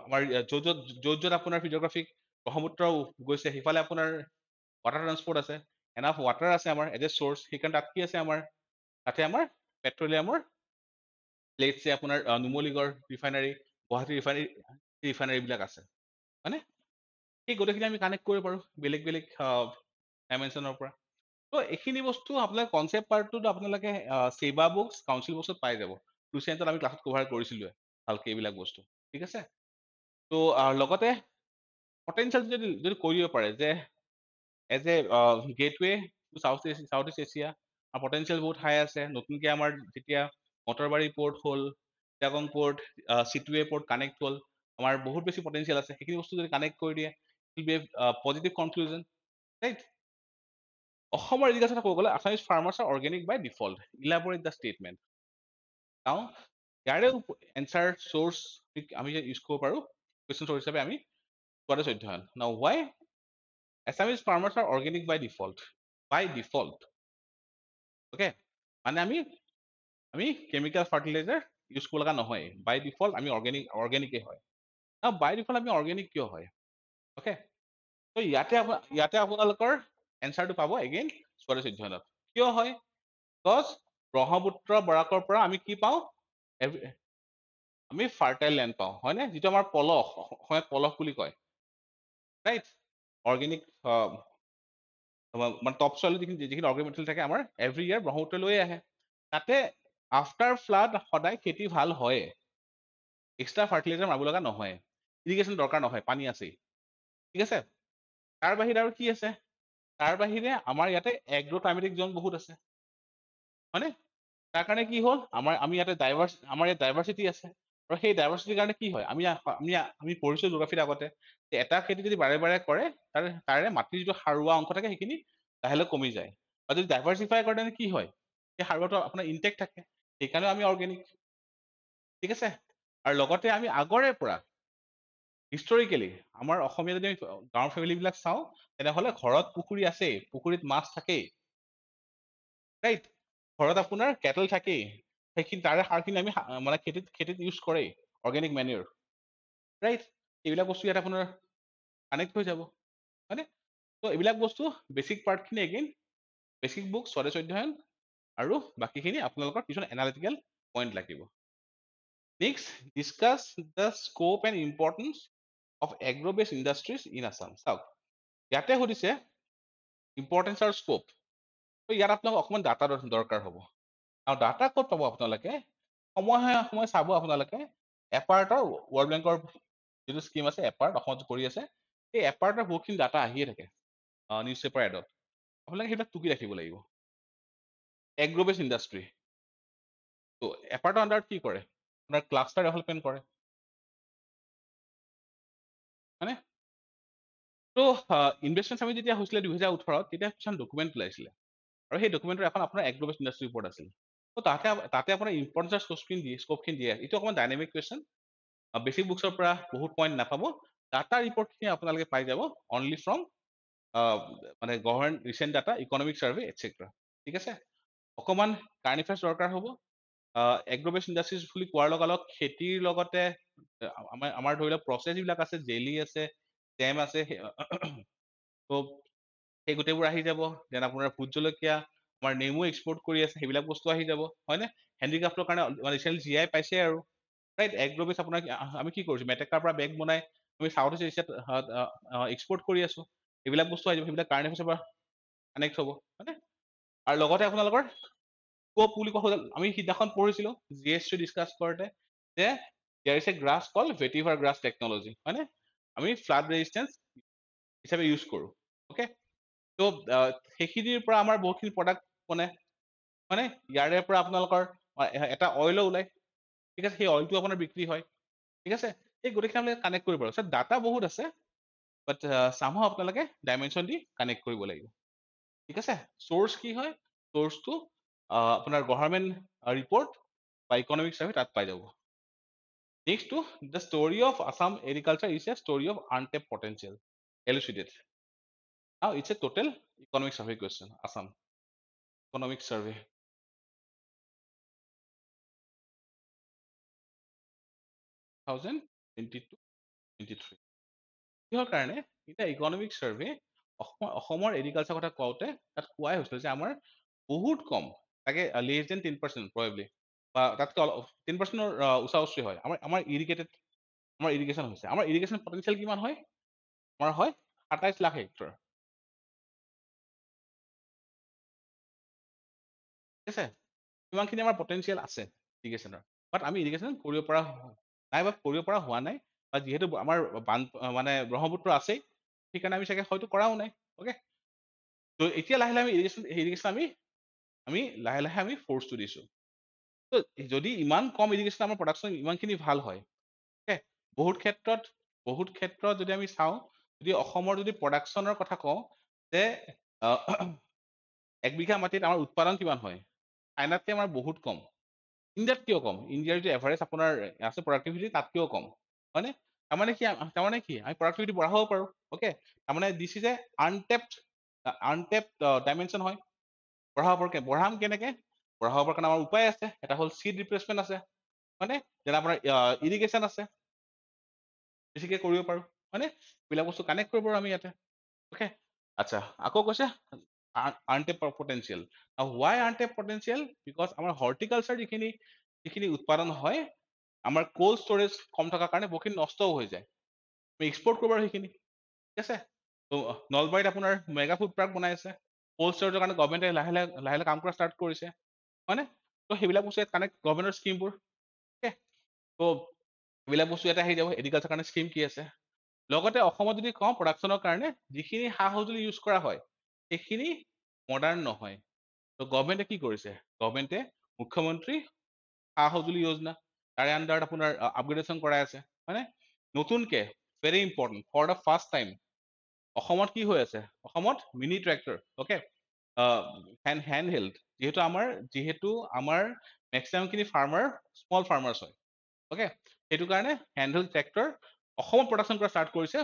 আমাৰ য'ত য'ত আপোনাৰ ফিজিঅ'গ্ৰাফিক ব্ৰহ্মপুত্ৰ গৈছে সেইফালে আপোনাৰ ৱাটাৰ ট্ৰান্সপৰ্ট আছে, এনাফ ৱাটাৰ আছে আমাৰ এজ এ চ'ৰ্চ, সেইকাৰণে তাত কি আছে আমাৰ, তাতে আমাৰ পেট্ৰলিয়ামৰ লেটছে আপোনাৰ নুমলীগড় ৰিফাইনাৰী, গুৱাহাটী ৰিফাইনাৰীবিলাক আছে হয়নে। সেই গোটেইখিনি আমি কানেক্ট কৰিব পাৰোঁ বেলেগ বেলেগ ডাইমেনশ্যনৰ পৰা। ত' এইখিনি বস্তু আপোনালোকে কনচেপ্ট পাৰ্টটোত আপোনালোকে ছেবা বুকছ, কাউন্সিল বুকছত পাই যাব। লুচেণ্টত আমি ক্লাছত কভাৰ কৰিছিলোৱে ভালকে এইবিলাক বস্তু। ঠিক আছে, ত' লগতে পটেনচিয়েল যদি কৰিব পাৰে যে as a gateway to South East Asia, potential বহুত হাই আছে। নতুনকে আমাৰ যেতিয়া মটৰবাৰী পৰ্ট হ'ল, Chittagong port, Sittwe port connect হ'ল, আমাৰ বহুত বেছি পটেনচিয়েল আছে। সেইখিনি বস্তু যদি কানেক্ট কৰি দিয়ে, it be positive conclusion, right. অসমৰ এগ্ৰিকালচাৰ ক'ব গ'লে Assamese farmers are organic by default, elaborate the statement. চাওঁ ইয়াৰে এনচাৰ চ'ৰ্চ আমি ইউজ কৰিব পাৰোঁ কুৱেশ্যন চ'ৰ্চ হিচাপে আমি স্বদেশ অধ্যয়ন। নাও Y Assamese farmers are organic by default. By default. Okay? মানে আমি কেমিকেল ফাৰ্টিলাইজাৰ ইউজ কৰিব লগা নহয়, বাই ডিফল্ট আমি অৰ্গেনিকে হয়। বাই ডিফল্ট আমি অৰ্গেনিক কিয় হয়, অ'কে, তো ইয়াতে আপোনালোকৰ এনচাৰটো পাব এগেইন 14,14 কিয় হয়? বিকজ ব্ৰহ্মপুত্ৰ বৰাকৰ পৰা আমি কি পাওঁ? আমি ফাৰ্টাইল লেণ্ড পাওঁ, হয়নে? যিটো আমাৰ পলস, অসমীয়াত পলস বুলি কয়, ৰাইট? অৰ্গেনিক মানে টপ চইল যিখিনি অৰ্গেনিক মেটেৰিয়েল থাকে আমাৰ এভৰি ইয়াৰ ব্ৰহ্মপুত্ৰলৈ আহে। তাতে আফটাৰ ফ্লাড সদায় খেতি ভাল হয়, এক্সট্ৰা ফাৰ্টিলাইজাৰ মাৰিব লগা নহয়, ইৰিগেশ্যন দৰকাৰ নহয়, পানী আছেই, ঠিক আছে? তাৰ বাহিৰে আৰু কি আছে? তাৰ বাহিৰে আমাৰ ইয়াতে এগ্ৰ ক্লাইমেটিক জোন বহুত আছে, হয়নে? তাৰ কাৰণে কি হ'ল, আমি ইয়াতে আমাৰ ইয়াত ডাইভাৰ্চিটি আছে, আৰু সেই ডাইভাৰ্চিটিৰ কাৰণে কি হয়, আমি পঢ়িছো জিঅ'গ্ৰাফীত আগতে, যে এটা খেতি যদি বাৰে বাৰে কৰে তাৰে মাটিৰ যিটো সাৰুৱা অংশ থাকে সেইখিনি লাহে লাহে কমি যায়, আৰু যদি ডাইভাৰ্চিফাই কৰে তেনে কি হয়, সেই সাৰুৱাটো আপোনাৰ ইনটেক্ট থাকে, সেইকাৰণে আমি অৰ্গেনিক, ঠিক আছে? আৰু লগতে আমি আগৰে পৰা হিষ্টৰিকেলি আমাৰ অসমীয়া যদি গাঁৱৰ ফেমিলিবিলাক চাওঁ, তেনেহ'লে ঘৰত পুখুৰী আছেই, পুখুৰীত মাছ থাকেই, ৰাইট? ঘৰত আপোনাৰ কেটল থাকেই, সেইখিনি তাৰে সাৰখিনি আমি মানে খেতিত ইউজ কৰেই, অৰ্গেনিক মেনিয়ৰ, ৰাইট? এইবিলাক বস্তু ইয়াত আপোনাৰ কানেক্ট হৈ যাব, হয়নে? ত' এইবিলাক বস্তু বেচিক পাৰ্টখিনি এগেইন বেচিক বুক স্বদেশ অধ্যয়ন, আৰু বাকীখিনি আপোনালোকৰ কিছুমান এনালিটিকেল পইণ্ট লাগিব। Next, discuss the scope and importance of agro বেছ ইণ্ডাষ্ট্ৰিজ ইন আছাম। চাওক, ইয়াতে সুধিছে ইম্পৰ্টেঞ্চ আৰু স্কোপ, ত' ইয়াত আপোনালোক অকণমান ডাটা দৰকাৰ হ'ব, আৰু ডাটা ক'ত পাব আপোনালোকে? সময় চাব আপোনালোকে, এপাৰ্টৰ ৱৰ্ল্ড বেংকৰ যিটো স্কিম আছে, এপাৰ্ট অসমত কৰি আছে, সেই এপাৰ্টৰ বহুতখিনি ডাটা আহিয়ে থাকে নিউজ পেপাৰ এডত, আপোনালোকে সেইবিলাক টুকি ৰাখিব লাগিব। এগ্ৰ'বেছ ইণ্ডাষ্ট্ৰী, ত' এপাৰ্টৰ আণ্ডাৰত কি কৰে? আপোনাৰ ক্লাষ্টাৰ ডেভেলপমেণ্ট কৰে, হয়নে? ত' ইনভেষ্টমেণ্ট চামিট যেতিয়া হৈছিলে 2018, তেতিয়া কিছুমান ডকুমেণ্ট ওলাইছিলে, আৰু সেই ডকুমেণ্টৰ এখন আপোনাৰ এগ্ৰ'বেছ ইণ্ডাষ্ট্ৰীৰ ওপৰত আছিল। ত' তাতে আপোনাৰ ইম্পৰ্টেঞ্চ স্কোপখিনি দিয়ে, এইটো অকণমান ডাইনামিক কুৱেশ্যন, বেচিক বুকছৰ পৰা বহুত পইণ্ট নাপাব, ডাটা ৰিপৰ্টখিনি আপোনালোকে পাই যাব অনলি ফ্ৰম মানে government recent data, economic survey etcetera, ঠিক আছে? অকণমান কাৰেণ্ট এফেয়াৰ্ছ দৰকাৰ হ'ব। এগ্ৰ'বেছ ইণ্ডাষ্ট্ৰিজ বুলি কোৱাৰ লগালগ খেতিৰ লগতে আমাৰ ধৰি লওক প্ৰচেছ যিবিলাক আছে, জেলি আছে, টেম আছে, ত' সেই গোটেইবোৰ আহি যাব। দেন আপোনাৰ ভোট জলকীয়া, আমাৰ নেমু এক্সপৰ্ট কৰি আছে, সেইবিলাক বস্তু আহি যাব, হয়নে? হেণ্ডিক্ৰাফ্টৰ কাৰণে ৰিচেণ্টলি GI পাইছে আৰু, ৰাইট? এগ্ৰ'বেছ আপোনাৰ আমি কি কৰিছোঁ, মেটেকাৰ পৰা বেগ বনাই আমি চাউথ ইষ্ট এছিয়াত এক্সপৰ্ট কৰি আছো, এইবিলাক বস্তু আহি যাব, সেইবিলাক কাৰেণ্ট এফেয়াৰ্ছৰ পৰা কানেক্ট হ'ব, হয়নে? আৰু লগতে আপোনালোকৰ স্কোপ বুলি কোৱা, আমি সিদিনাখন পঢ়িছিলো GS2 ডিছকাছ কৰোঁতে, যে there is a grass call vetiver grass technology, হয়নে? আমি ফ্লাড ৰেজিষ্টেঞ্চ হিচাপে ইউজ কৰোঁ, অ'কে? ত' সেইখিনিৰ পৰা আমাৰ বহুতখিনি প্ৰডাক্ট বনে, হয়নে? ইয়াৰে পৰা আপোনালোকৰ এটা অইলো ওলায়, ঠিক আছে? সেই অইলটো আপোনাৰ বিক্ৰী হয়, ঠিক আছে? এই গোটেইখিনি আপোনালোকে কানেক্ট কৰিব পাৰিব। ডাটা বহুত আছে, বাট চামহাও আপোনালোকে ডাইমেনশ্যন দি কানেক্ট কৰিব লাগিব, ঠিক আছে? চ'ৰ্চ কি হয়? চ'ৰ্চটো আপোনাৰ গভৰ্ণমেণ্ট ৰিপৰ্ট বা ইকনমিক চাৰ্ভে, তাত পাই যাব। নেক্সটটো, the story of Assam agriculture is a story of untapped potential, elucidate. Now it's a total economic survey question, Assam economic survey. Thousand 22-23 কিহৰ কাৰণে? এতিয়া ইকনমিক চাৰ্ভে অসমৰ এগ্ৰিকালচাৰ কথা কওঁতে তাত কোৱাই হৈছিল যে আমাৰ বহুত কম, তাকে লেছ দেন 10% প্ৰবেবলি, বা তাতকৈ 10%ৰ ওচৰা ওচৰি হয় আমাৰ ইৰিগেশ্যন হৈছে। আমাৰ ইৰিগেশ্যন পটেঞ্চিয়েল কিমান হয়? আমাৰ হয় 27 লাখ হেক্টৰ, ঠিক আছে? কিমানখিনি আমাৰ পটেঞ্চিয়েল আছে ইৰিগেশ্যনৰ, বাট আমি ইৰিগেশ্যন কৰিব পৰা নাই, বা কৰিব পৰা হোৱা নাই, বা যিহেতু আমাৰ মানে ব্ৰহ্মপুত্ৰ আছেই, সেইকাৰণে আমি চাগে হয়তো কৰাও নাই, অ'কে? ত' এতিয়া লাহে লাহে ইৰিগেশ্যন আমি লাহে লাহে আমি ফ'ৰ্চটো দিছো। ত' যদি ইমান কম ইৰিগেশ্যন আমাৰ প্ৰডাকশ্যন ইমানখিনি ভাল হয়, অ'কে? বহুত ক্ষেত্ৰত যদি আমি চাওঁ, যদি অসমৰ যদি প্ৰডাকশ্যনৰ কথা কওঁ, যে 1 বিঘা মাটিত আমাৰ উৎপাদন কিমান হয়, চাইনাতকৈ আমাৰ বহুত কম। ইণ্ডিয়াত কিয় কম? ইণ্ডিয়াৰ যিটো এভাৰেজ আপোনাৰ আছে প্ৰডাক্টিভিটি, তাতকৈও কম, হয়নে? তাৰমানে কি আমি প্ৰডাক্টিভিটি বঢ়াব পাৰোঁ, অ'কে? তাৰমানে দিছ ইজ এ আনটেপড ডাইমেনশ্যন হয়। বঢ়াম কেনেকে? বঢ়াবৰ কাৰণে আমাৰ উপায় আছে। এটা হ'ল চিড ৰিপ্লেচমেণ্ট আছে, হয়নে? যেনে আপোনাৰ ইৰিগেশ্যন আছে, বেছিকে কৰিব পাৰোঁ, মানে এইবিলাক বস্তু কানেক্ট কৰিব পাৰোঁ আমি ইয়াতে অ'কে আচ্ছা আকৌ কৈছে আনটেপ পটেঞ্চিয়েল হোৱাই আনটেপ পটেঞ্চিয়েল বিকজ আমাৰ হৰ্টিকালচাৰ যিখিনি উৎপাদন হয় আমাৰ কোল্ড ষ্ট'ৰেজ কম থকাৰ কাৰণে বহুখিনি নষ্টও হৈ যায় আমি এক্সপৰ্ট কৰিব পাৰোঁ সেইখিনি ঠিক আছে ত' নলবাৰীত আপোনাৰ মেগা ফুড পাৰ্ক বনাই আছে কোল্ড ষ্ট'ৰেজৰ কাৰণে গভৰ্ণমেণ্টে লাহে লাহে কাম কৰা ষ্টাৰ্ট কৰিছে হয়নে ত' সেইবিলাক বস্তু ইয়াত কানেক্ট গভৰ্ণমেণ্টৰ স্কিমবোৰ অ'কে ত' এইবিলাক বস্তু ইয়াতে আহি যাব এগ্ৰিকালচাৰ কাৰণে স্কিম কি আছে লগতে অসমত যদি কওঁ প্ৰডাকশ্যনৰ কাৰণে যিখিনি সা সঁজুলি ইউজ কৰা হয় সেইখিনি মডাৰ্ণ নহয় ত' গভৰ্ণমেণ্টে কি কৰিছে গভৰ্ণমেণ্টে মুখ্যমন্ত্ৰী সা সঁজুলি যোজনা তাৰে আণ্ডাৰত আপোনাৰ আপগ্ৰেডেশ্যন কৰাই আছে হয়নে নতুনকে very important for the first time অসমত কি হৈ আছে অসমত mini tractor okay hand held যিহেতু আমাৰ মেক্সিমামখিনি ফাৰ্মাৰ স্মল ফাৰ্মাৰ্ছ হয় অ'কে সেইটো কাৰণে হেণ্ড হেল্ড ট্ৰেক্টৰ অসমত প্ৰডাকশ্যন কৰা ষ্টাৰ্ট কৰিছে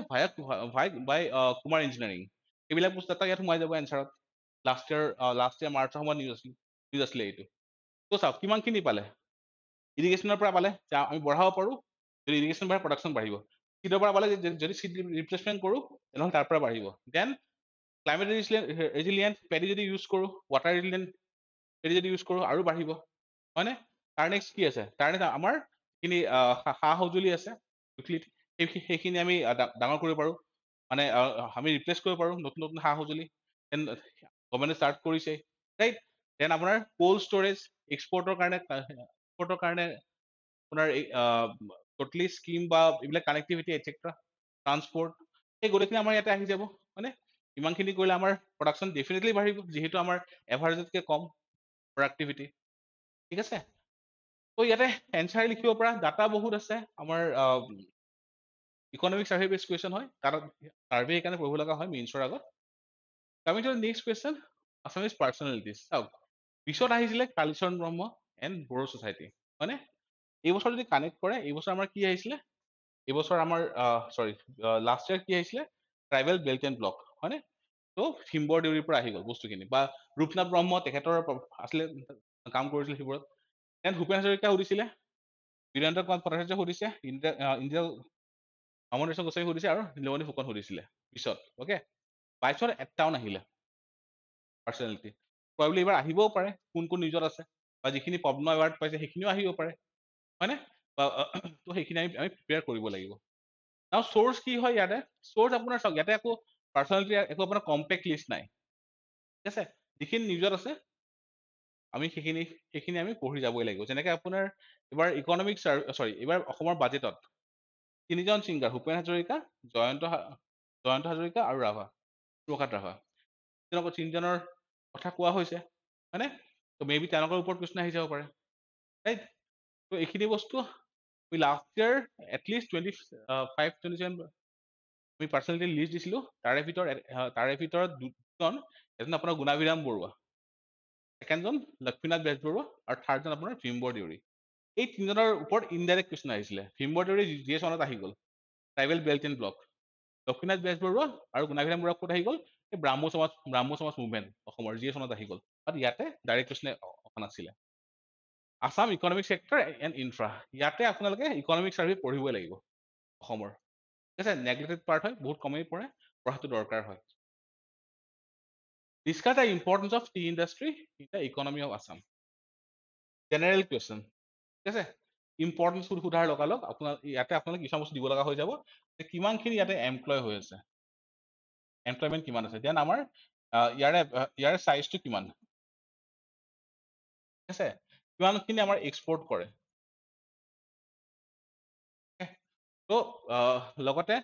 বাই কুমাৰ ইঞ্জিনিয়াৰিং এইবিলাক বস্তু এটা ইয়াত সোমাই যাব এনচাৰত লাষ্ট ইয়াৰ মাৰ্চৰ সময়ত নিউজ আছিলে এইটো ত' চাওক কিমানখিনি পালে ইৰিগেশ্যনৰ পৰা পালে আমি বঢ়াব পাৰোঁ যদি ইৰিগেশ্যন বাঢ়ে প্ৰডাকশ্যন বাঢ়িব চিডৰ পৰা পালে যদি চিড ৰিপ্লেচমেণ্ট কৰোঁ তেনেহ'লে তাৰ পৰা বাঢ়িব দেন ক্লাইমেট ৰেজিলিয়েণ্ট পেডি যদি ইউজ কৰোঁ ৱাটাৰ ৰেজিলিয়েণ্ট পেডি যদি ইউজ কৰোঁ আৰু বাঢ়িব হয়নে তাৰ নেক্সট কি আছে তাৰ নেক্সট আমাৰ যিখিনি সা সঁজুলি আছে সেইখিনি আমি ডাঙৰ কৰিব পাৰোঁ মানে আমি ৰিপ্লেচ কৰিব পাৰোঁ নতুন নতুন সা সঁজুলি দেন গভৰ্ণমেণ্টে ষ্টাৰ্ট কৰিছে ৰাইট দেন আপোনাৰ কোল্ড ষ্ট'ৰেজ এক্সপৰ্টৰ কাৰণে আপোনাৰ টোটেলি স্কিম বা এইবিলাক কানেক্টিভিটি এটচেট্ৰা ট্ৰান্সপৰ্ট এই গোটেইখিনি আমাৰ ইয়াতে আহি যাব হয়নে ইমানখিনি কৰিলে আমাৰ প্ৰডাকশ্যন ডেফিনেটলি বাঢ়িব যিহেতু আমাৰ এভাৰেজতকৈ কম প্ৰডাক্টিভিটি ঠিক আছে ত' ইয়াতে এনচাৰ লিখিব পৰা ডাটা বহুত আছে আমাৰ ইকনমিক চাৰ্ভে বেছ কুৱেশ্যন হয় তাত চাৰ্ভে সেইকাৰণে পঢ়িব লগা হয় মেইনছৰ আগত coming to next question Assamese personalities চাওক পিছত আহিছিলে কালিচৰণ ব্ৰহ্ম এণ্ড বড়ো ছ'চাইটি হয়নে এইবছৰ যদি কানেক্ট কৰে এইবছৰ আমাৰ কি আহিছিলে এইবছৰ আমাৰ লাষ্ট ইয়াৰ কি আহিছিলে ট্ৰাইবেল বেল্ট এণ্ড ব্লক হয়নে ত' শিম্বৰ দেউৰীৰ পৰা আহি গ'ল বস্তুখিনি বা ৰূপনাথ ব্ৰহ্ম তেখেতৰ আছিলে কাম কৰিছিলে সেইবোৰত দেন ভূপেন হাজৰিকা সুধিছিলে বীৰেন্দ্ৰ কুমাৰ ভট্টাচাৰ্য সুধিছে ইন্দিৰা আমন্ত্ৰণ গোস্বামী সুধিছে আৰু নীলমণি ফুকন সুধিছিলে পিছত অ'কে বাইছত এটাও নাহিলে পাৰ্চনেলিটি প্ৰবেবলি এইবাৰ আহিবও পাৰে কোন কোন নিউজত আছে বা যিখিনি পদ্ম এৱাৰ্ড পাইছে সেইখিনিও আহিব পাৰে হয়নে ত' সেইখিনি আমি প্ৰিপেয়াৰ কৰিব লাগিব আৰু চ'ৰ্চ কি হয় ইয়াতে চ'ৰ্চ আপোনাৰ চাওক ইয়াতে একো পাৰ্চনেলিটি একো আপোনাৰ কম্পেক্ট লিষ্ট নাই ঠিক আছে যিখিনি নিউজত আছে আমি সেইখিনি আমি পঢ়ি যাবই লাগিব যেনেকে আপোনাৰ এইবাৰ ইকনমিক এইবাৰ অসমৰ বাজেটত তিনিজন ছিংগাৰ ভূপেন হাজৰিকা জয়ন্ত হাজৰিকা আৰু প্ৰসাদ ৰাভা তেওঁলোকৰ তিনিজনৰ কথা কোৱা হৈছে হয়নে ত' মে বি তেওঁলোকৰ ওপৰত কুৱেশ্যন আহি যাব পাৰে ৰাইট ত' এইখিনি বস্তু লাষ্ট ইয়াৰ এটলিষ্ট 27 আমি পাৰ্চনেলিটি লিষ্ট দিছিলোঁ তাৰে ভিতৰত দুজন এজন আপোনাৰ গুণাভিৰাম বৰুৱা ছেকেণ্ডজন লক্ষ্মীনাথ বেজবৰুৱা আৰু থাৰ্ডজন আপোনাৰ ভীমবৰ দেউৰী এই তিনিজনৰ ওপৰত ইনডাইৰেক্ট কুৱেশ্যন আহিছিলে ভীমবৰ দেউৰী যিয়ে চনত আহি গ'ল tribal belt and block Lakshminath Bezbaroa আৰু গুণাভিৰাম বৰুৱা ক'ত আহি গ'ল এই ব্ৰাহ্ম সমাজ মুভমেণ্ট অসমৰ যিয়ে চনত আহি গ'ল বাট ইয়াতে ডাইৰেক্ট কুৱেশ্যন অহা নাছিলে Assam economic sector and infra ইয়াতে আপোনালোকে ইকনমিক চাৰ্ভে পঢ়িবই লাগিব অসমৰ ঠিক আছে নেগলেক্টেড পাৰ্ট হয় বহুত কমেই পঢ়াটো দৰকাৰ হয় discuss the importance of tea industry in the economy of Assam general question ঠিক আছে ইম্পৰ্টেঞ্চ সোধাৰ লগালগ ইয়াতে আপোনালোকে কিছুমান বস্তু দিব লগা হৈ যাব যে কিমানখিনি ইয়াতে এমপ্লয় হৈ আছে এমপ্লয়মেণ্ট কিমান আছে দেন আমাৰ ইয়াৰে চাইজটো কিমান ঠিক আছে কিমানখিনি আমাৰ এক্সপৰ্ট কৰে ত' লগতে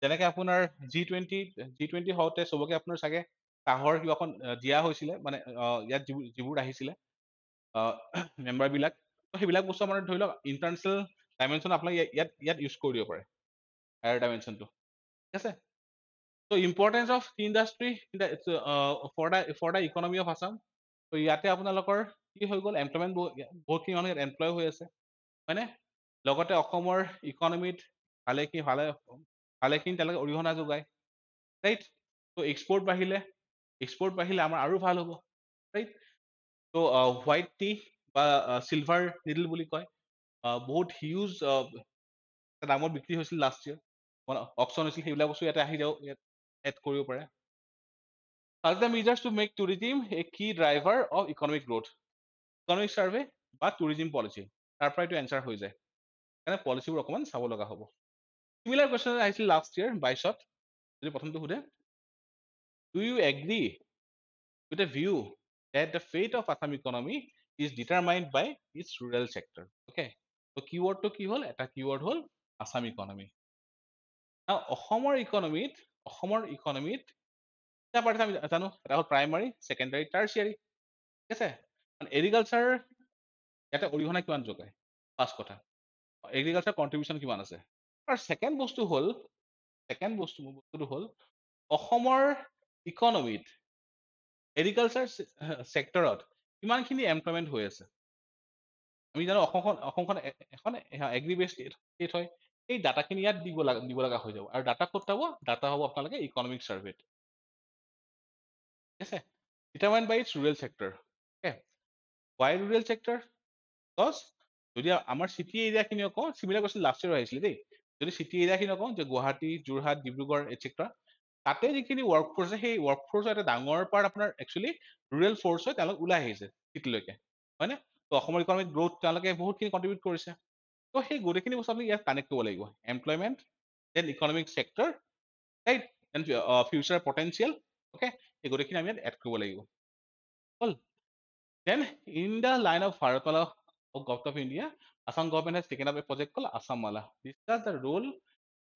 যেনেকে আপোনাৰ G20 হওঁতে চবকে আপোনাৰ চাগে কাহৰ কিবা এখন দিয়া হৈছিলে মানে ইয়াত যিবোৰ আহিছিলে মেম্বাৰ বিলাক সেইবিলাক বস্তু আমাৰ ধৰি লওক ইণ্টাৰনেশ্যনেল ডাইমেনশ্যন আপোনালোকে ইয়াত ইউজ কৰি দিব পাৰে হায়াৰ ডাইমেনশ্যনটো ঠিক আছে ত' importance of tea industry for the economy of Assam ত' ইয়াতে আপোনালোকৰ কি হৈ গ'ল এমপ্লয়মেণ্ট বহুতখিনি মানুহ ইয়াত এমপ্লয় হৈ আছে হয়নে লগতে অসমৰ ইকনমিত ভালেখিনি তেওঁলোকে অৰিহণা যোগায় ৰাইট ত' এক্সপৰ্ট বাঢ়িলে আমাৰ আৰু ভাল হ'ব ৰাইট ত' হোৱাইট টি বা চিলভাৰ নিডল বুলি কয় বহুত হিউজ দামত বিক্ৰী হৈছিল লাষ্ট ইয়াৰ অপশ্যন হৈছিল সেইবিলাক বস্তু ইয়াতে আহি যাব, ইয়াত এড কৰিব পাৰে। Are the measures to make tourism a key driver of economic growth? Economic survey বা tourism policy, তাৰ পৰা এইটো এনচাৰ হৈ যায়, সেইকাৰণে পলিচিবোৰ অকণমান চাব লগা হ'ব। চিমিলাৰ কুৱেশ্যন আহিছিল লাষ্ট ইয়াৰ 22ত, যদি প্ৰথমটো সোধে, do you agree with a view that the fate of Assam economy is determined by its rural sector? Okay, so keywordটো কি হ'ল, এটা keyword হ'ল Assam economy. Now অসমৰ ইকনমিত এটা পাৰ্ট আমি জানো, এটা হ'ল প্ৰাইমাৰী, ছেকেণ্ডাৰী, টাৰ্চিয়াৰী, ঠিক আছে। এগ্ৰিকালচাৰ ইয়াতে অৰিহণা কিমান যোগায়, ফাৰ্ষ্ট কথা, এগ্ৰিকালচাৰ কণ্ট্ৰিবিউশ্যন কিমান আছে। আৰু বস্তুটো হ'ল অসমৰ ইকনমিত এগ্ৰিকালচাৰ ছেক্টৰত কিমানখিনি এমপ্লয়মেণ্ট হৈ আছে। আমি জানো অসমখন এখন এগ্ৰি বেছড ষ্টেট হয়, এই ডাটাখিনি ইয়াত দিব লগা হৈ যাব। আৰু ডাটা ক'ত পাব, ডাটা হ'ব আপোনালোকে ইকনমিক চাৰ্ভেত, ঠিক আছে। Determine by its rural sector. Okay, why rural sector? Because যদি আমাৰ চিটি এৰিয়াখিনিও কওঁ, চিমিলাৰ কুৱেশ্যন লাষ্ট ইয়াৰ আহিছিলে দেই, যদি চিটি এৰিয়াখিনিও কওঁ যে গুৱাহাটী, যোৰহাট, ডিব্ৰুগড় এটচেট্ৰা, তাতে যিখিনি ৱৰ্ক ফ'ৰ্চ আছে, সেই ৱৰ্ক ফ'ৰ্চৰ এটা ডাঙৰ পাৰ্ট আপোনাৰ একচুৱেলি ৰুৰেল ফ'ৰ্চ হয়, তেওঁলোক ওলাই আহিছে চিটিলৈকে, হয়নে? ত' অসমৰ ইকনমিক গ্ৰ'থ তেওঁলোকে বহুতখিনি কণ্ট্ৰিবিউট কৰিছে। ত' সেই গোটেইখিনি বস্তু আপুনি ইয়াত কানেক্ট কৰিব লাগিব, employment, then economic sector, right, then future potential, okay, এই গোটেইখিনি আমি ইয়াত এড কৰিব লাগিব, হ'ল। Then, in the line of Bharatmala of Government of India, Assam government has taken up a project called Assam Mala. Discuss the role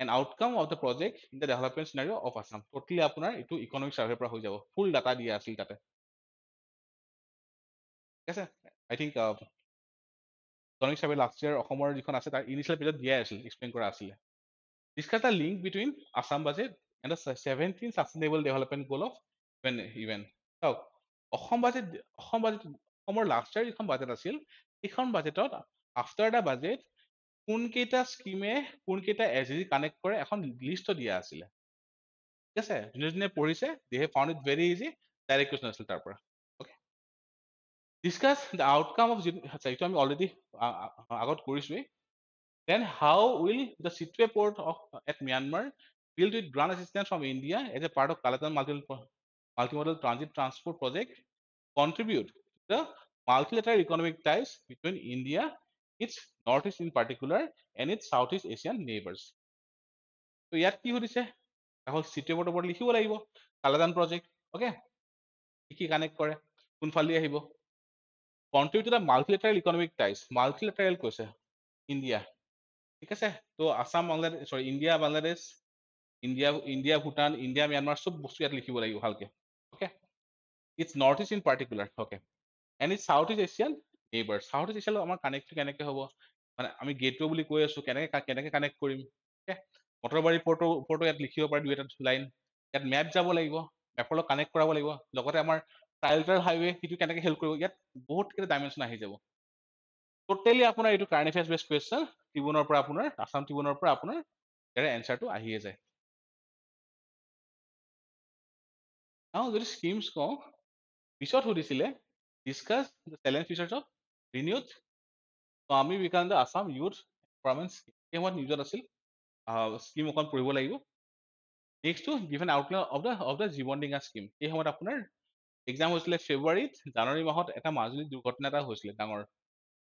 and outcome of the project in the development scenario of Assam. Totally আপোনাৰ এইটো economic survey পৰা হৈ যাব, ফুল data দিয়া আছিল তাতে, ঠিক আছে। I think economic survey last year অসমৰ যিখন আছে তাৰ ইনিচিয়েল পেজত দিয়াই আছিল, এক্সপ্লেইন কৰা আছিলে। Discuss the link between Assam budget and the 17th Sustainable Development Goal of UN. চাওক, অসমৰ লাষ্ট ইয়াৰ যিখন বাজেট আছিল, সেইখন বাজেটত আফটাৰ দ্য বাজেট কোনকেইটা স্কিমে কোনকেইটা এছডিজি কানেক্ট কৰে এখন লিষ্টটো দিয়া আছিলে, ঠিক আছে। যোনে যোনে পঢ়িছে they have found it very easy, direct question আছিল তাৰ পৰা। Okay, discuss the outcome of, আচ্ছা এইটো আমি অলৰেডি আগত কৰিছোৱেই। Then how will the Sitwe port at Myanmar, built with grant assistance from India as a part of Kalatan multimodal transit transport project, contribute to the multilateral economic ties between India, its northeast in particular, and its Southeast Asian neighbors? So ইয়াত কি সুধিছে, এখন চিটুৱে পৰ্টৰ ওপৰত লিখিব লাগিব Kaladan project, okay, কি connect কৰে, কোনফালে আহিব, contribute to the multilateral economic ties, multilateral কৈছে ইণ্ডিয়া, ঠিক আছে। তো Assam Bangladesh, sorry India Bangladesh, India Bhutan, India Myanmar, চব বস্তু ইয়াত লিখিব লাগিব ভালকে, okay. It's north east in particular, okay, and it's south east Asian neighbour. South east এছিয়াৰ আমাৰ কানেক্টটো কেনেকৈ হ'ব, মানে আমি গেটৱে বুলি কৈ আছো, কেনেকে কানেক্ট কৰিম, অ'কে। মটৰবাৰী পৰ্টো ইয়াত লিখিব পাৰে দুই এটা লাইন, ইয়াত মেপ যাব লাগিব, মেপৰ লগত কানেক্ট কৰাব লাগিব, লগতে আমাৰ ট্ৰাইলেটাৰ হাইৱে সেইটো কেনেকে হেল্প কৰিব, ইয়াত বহুত কেইটা ডাইমেনশ্যন আহি যাব। টোটেলি আপোনাৰ এইটো কাৰেণ্ট এফেয়াৰ্ছ বেছড কুৱেশ্যন, ট্ৰিবিউনৰ পৰা আপোনাৰ, আসাম ট্ৰিবিউনৰ পৰা আপোনাৰ ইয়াৰে এনচাৰটো আহিয়ে যায়। যদি স্কিমছ কওঁ, পিছত সুধিছিলে discuss the challenge features of renewed Swami Vivekananda Assam youth empowerment scheme, সেই সময়ত নিউজত আছিল, স্কিম অকণ পঢ়িব লাগিব। নেক্সটটো given outline of the Jibon Dinga scheme, সেই সময়ত আপোনাৰ এক্সাম হৈছিলে ফেব্ৰুৱাৰীত, জানুৱাৰী মাহত এটা মাজুলী দুৰ্ঘটনা এটা হৈছিলে ডাঙৰ,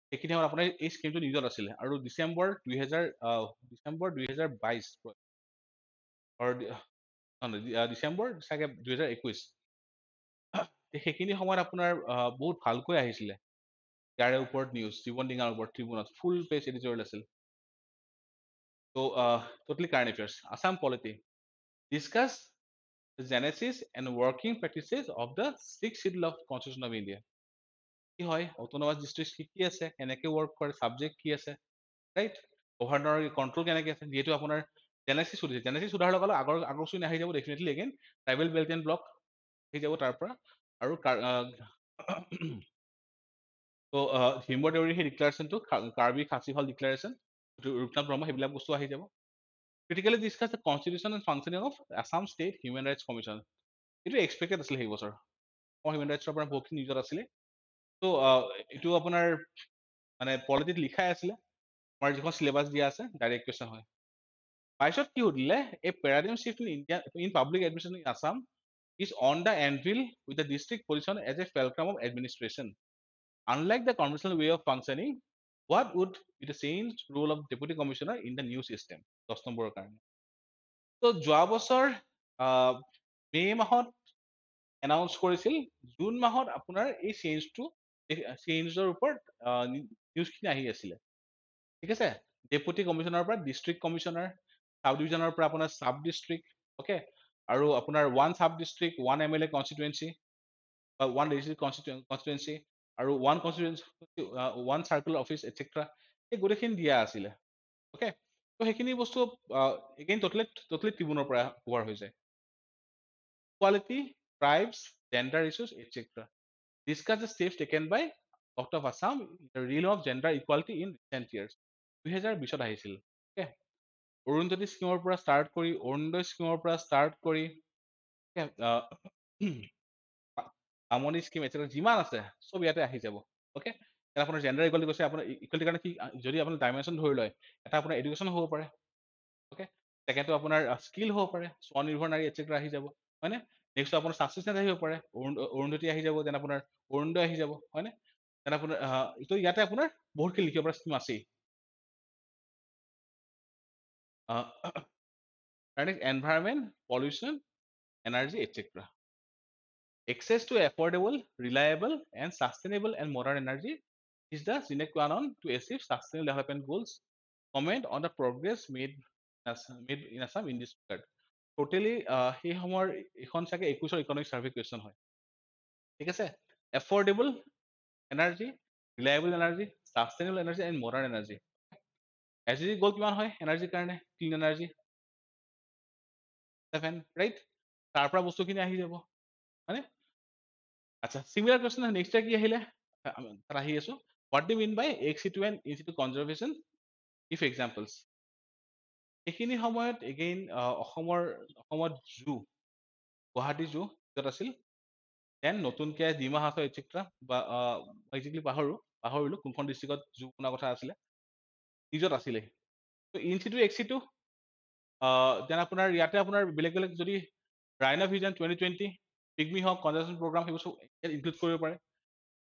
সেইখিনি সময়ত আপোনাৰ এই স্কিমটো নিউজত আছিলে। আৰু ডিচেম্বৰ 2022 ডিচেম্বৰ চাগে 2021, সেইখিনি সময়ত আপোনাৰ বহুত ভালকৈ আহিছিলে ইয়াৰে ওপৰত নিউজ, জীৱন ডিঙাৰ ওপৰত ট্ৰিবিউনত ফুল পেজ এডিটৰিয়েল আছিল। ত' totally current affairs. Assam polity, discuss genesis and working practices of the 6th Schedule of Constitution of India। কি হয়, অট'নমাছ ডিষ্ট্ৰিক্ট কি কি আছে, কেনেকে ৱৰ্ক কৰে, ছাবজেক্ট কি আছে, ৰাইট, গভৰ্ণৰ কণ্ট্ৰল কেনেকে আছে। যিহেতু আপোনাৰ জেনেচিছ সুধিছে, জেনেচিছ সোধাৰ লগে লগে আগৰ চোন আহি যাব definitely, again tribal belt and block আহি যাব তাৰ পৰা। আৰু হিমবৰ দেউৰীৰ সেই ডিক্লাৰেশ্যনটো, কাৰ্বি খাচী হল ডিক্লাৰেশ্যন, ৰূপনাথ ব্ৰহ্ম, সেইবিলাক বস্তু আহি যাব। Critically discuss the constitution and functioning of Assam state human rights commission, এইটো এক্সপেক্টেড আছিলে সেই বছৰ, হিউমেন ৰাইটছৰ পৰা বহুতখিনি নিউজত আছিলে। ত' এইটো আপোনাৰ মানে পলিটিত লিখাই আছিলে, আমাৰ যিখন চিলেবাছ দিয়া আছে ডাইৰেক্ট কুৱেশ্যন হয়। 22ত কি সুধিলে a paradigm shift in India in public administration in Assam is on the anvil with the district position as a fulcrum of administration. Unlike the conventional way of functioning, what would be the changed role of deputy commissioner in the new system? 10 নম্বৰৰ কাৰণে। তো যোৱা বছৰ মে মাহত announce কৰিছিল, June মাহত আপোনাৰ এই চেঞ্জৰ ওপৰত নিউজখিনি আহি আছিলে। ঠিক আছে, ডেপুটি কমিশনাৰৰ পৰা ডিষ্ট্ৰিক্ট কমিশনাৰ, সাব ডিভিজনৰ পৰা আপোনাৰ সাব ডিষ্ট্ৰিক্ট, অ'কে, আৰু আপোনাৰ one sub district, one MLA constituency, one restrict constituency, আৰু ওৱান চাৰ্কেল অফিচ এটচেট্ৰা, এই গোটেইখিনি দিয়া আছিলে। অ'কে, তো সেইখিনি বস্তু এগেইন টোটেলি ট্ৰিবিউনৰ পৰা কভাৰ হৈ যায়। Equality, tribes, gender issues, etc. Discuss the steps taken by Dr. of Assam in the realm of gender equality in recent years. 2020 আহিছিল। Okay, অৰুণজ্যোতি স্কিমৰ পৰা ষ্টাৰ্ট কৰি, অৰুণোদয় স্কিমৰ পৰা ষ্টাৰ্ট কৰি, আমনি স্কিম etc যিমান আছে চব ইয়াতে আহি যাব। অ'কে, আপোনাৰ জেণ্ডাৰ ইকুৱালিটি কৈছে, আপোনাৰ ইকুৱালিটিৰ কাৰণে কি, যদি আপুনি ডাইমেনশ্যন ধৰি লয়, এটা আপোনাৰ এডুকেশ্যন হ'ব পাৰে, অ'কে, ছেকেণ্ডটো আপোনাৰ স্কিল হ'ব পাৰে, স্বনিৰ্ভৰ নাৰী এটচেট্ৰা আহি যাব, হয়নে? নেক্সট আপোনাৰ ছাবচিষ্টেণ্ট আহিব পাৰে, অৰুন্ধতী আহি যাব, দেন আপোনাৰ অৰুণোদয় আহি যাব, হয়নে? দেন আপোনাৰ তো ইয়াতে আপোনাৰ বহুতখিনি লিখিব পৰা স্কিম আছেই। Environment, pollution, energy etcetera. Access to affordable, reliable, and sustainable and modern energy is the sine qua non to achieve sustainable development goals. Comment on the progress made in Assam in this regard. Totally সেই সময়ৰ এখন চাগে 21ৰ economic survey question হয়। ঠিক আছে, affordable energy, reliable energy, sustainable energy and modern energy. SDG goal কিমান হয় এনাৰ্জিৰ কাৰণে? Clean energy 7, right? তাৰ পৰা বস্তুখিনি আহি যাব, হয়নে? আচ্ছা, সিমিলাৰ কুৱেশ্যন নেক্সট কি আহিলে, তাত আহি আছো। What do mean by ex situ and in situ conservation if examples. এইখিনি সময়ত এগেইন অসমত জু, গুৱাহাটী জু য'ত আছিল, দেন নতুনকে ডিমা হাছাও এটচেট্ৰা, বা একজেক্টলি পাহৰিলো কোনখন ডিষ্ট্ৰিক্টত জু শুনা কথা আছিলে, নিজত আছিলে। তো in situ ex situ, then আপোনাৰ ইয়াতে আপোনাৰ বেলেগ বেলেগ যদি ৰাইনো ভিজন 2020 পিগমি হওক, কনজাৰ্ভেশ্যন প্ৰগ্ৰাম, সেইবোৰ চব ইনক্লুড কৰিব পাৰে।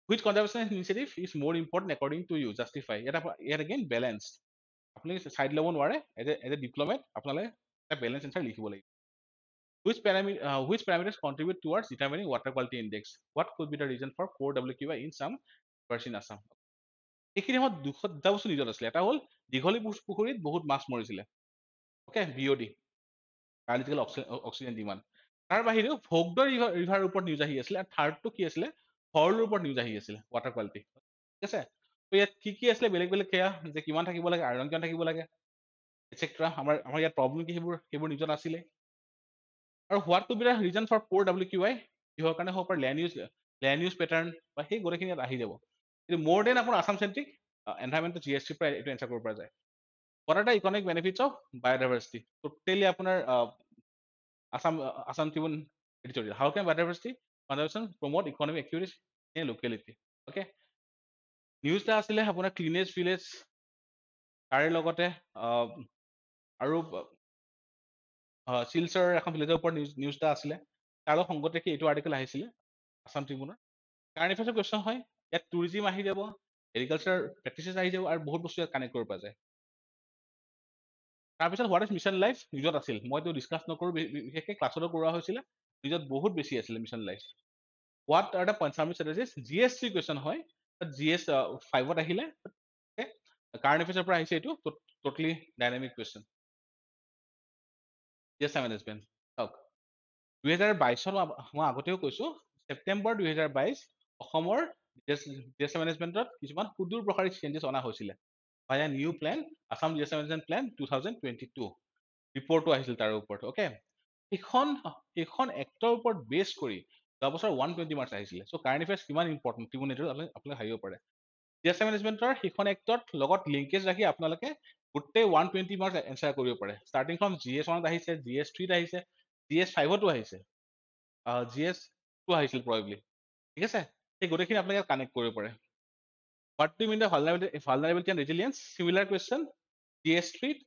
Which conservation initiative is more important according to you? Justify. Yet again balanced. আপুনি চাইড ল'ব নোৱাৰে, এজ এ ডিপ্ল'মেট আপোনালোকে এটা বেলেঞ্চ এনচাৰ লিখিব লাগিব। Which parameters contribute towards determining water quality index? What could be the reason for poor WQI in some parts in Assam? এইখিনি সময়ত দুটা বস্তু নিজত আছিলে। এটা হ'ল দীঘলী পুখুৰীত বহুত মাছ মৰিছিলে, okay, BOD, biological oxygen demand. তাৰ বাহিৰেও ভোগদৈ ৰিভাৰৰ ওপৰত নিউজ আহি আছিলে, আৰু থাৰ্ডটো কি আছিলে, ভৰলুৰ ওপৰত নিউজ আহি আছিলে, ৱাটাৰ কোৱালিটি। ঠিক আছে, তো ইয়াত কি আছিলে বেলেগ বেলেগ, সেয়া যে কিমান থাকিব লাগে, আইৰণ কিমান থাকিব লাগে এটচেট্ৰা, আমাৰ ইয়াত প্ৰব্লেম কি, সেইবোৰ নিজত আছিলে। আৰু what to be the reason for poor WQI, কিহৰ কাৰণে হ'ব পাৰে, লেণ্ড ইউজ পেটাৰ্ণ, বা সেই গোটেইখিনি ইয়াত আহি যাব। কিন্তু মোৰ দেন আপোনাৰ আছাম চেন্ট্ৰিক এনভাইৰনমেণ্ট GST পৰা এইটো এনচাৰ কৰিব পৰা যায়। What are the economic benefits of biodiversity? Totally আপোনাৰ Assam Tribune editorial. How can biodiversity conservation promote economic activities in a locality? Okay. News টা আছিলে আপোনাৰ ক্লিনেষ্ট ভিলেজ, তাৰে লগতে আৰু শিলচৰ এখন ভিলেজৰ ওপৰত নিউজ এটা আছিলে, তাৰ লগত সংগত ৰাখি এইটো আৰ্টিকেল আহিছিলে আছাম ট্ৰিবিউনৰ। কাৰেণ্ট এফেয়াৰ্ছৰ কুৱেশ্যন হয়, ইয়াত টুৰিজিম আহি যাব, এগ্ৰিকালচাৰ প্ৰেক্টিচেছ আহি যাব, আৰু বহুত বস্তু ইয়াত কানেক্ট কৰিব পৰা যায়। তাৰপিছত হোৱাট ইজ মিছন লাইফ নিউজত আছিল, মইতো ডিছকাছ নকৰোঁ, বিশেষকৈ ক্লাছতো কৰোৱা হৈছিলে, নিউজত বহুত বেছি আছিলে mission life. What are the conserving strategies? GS3 question হয়, GS 5ত আহিলে, কাৰেণ্ট এফেয়াৰ্ছৰ পৰা আহিছে, এইটো totally dynamic question. Disaster management চাওক, 2022 মই আগতেও কৈছো, ছেপ্টেম্বৰ 2022 অসমৰ ডিজাষ্টাৰ মেনেজমেণ্টত কিছুমান সুদূৰ প্ৰসাৰী চেঞ্জেছ অনা হৈছিলে। By a new plan, Assam disaster management plan 2022, ৰিপৰ্টো আহিছিল তাৰ ওপৰত। অ'কে, সেইখন এক্টৰ ওপৰত বেছ কৰি যোৱা বছৰ 120 মাৰ্কছ আহিছিলে। চ' কাৰেণ্ট এফেয়াৰ্ছ কিমান ইম্পৰ্টেণ্ট ট্ৰিবিউনেটৰ আপোনালোকে ভাবিব পাৰে। ডিজাষ্টাৰ মেনেজমেণ্টৰ সেইখন এক্টত লগত লিংকেজ ৰাখি আপোনালোকে গোটেই 120 মাৰ্কছ এনচাৰ কৰিব পাৰে। ষ্টাৰ্টিং ফ্ৰম GS1ত আহিছে, GS3ত আহিছে, GS5তো আহিছে, GS2 আহিছিল প্ৰবেবলি। ঠিক আছে, সেই গোটেইখিনি আপোনালোকে কানেক্ট কৰিব পাৰে। What do mean the vulnerability and resilience? Similar question GS3ত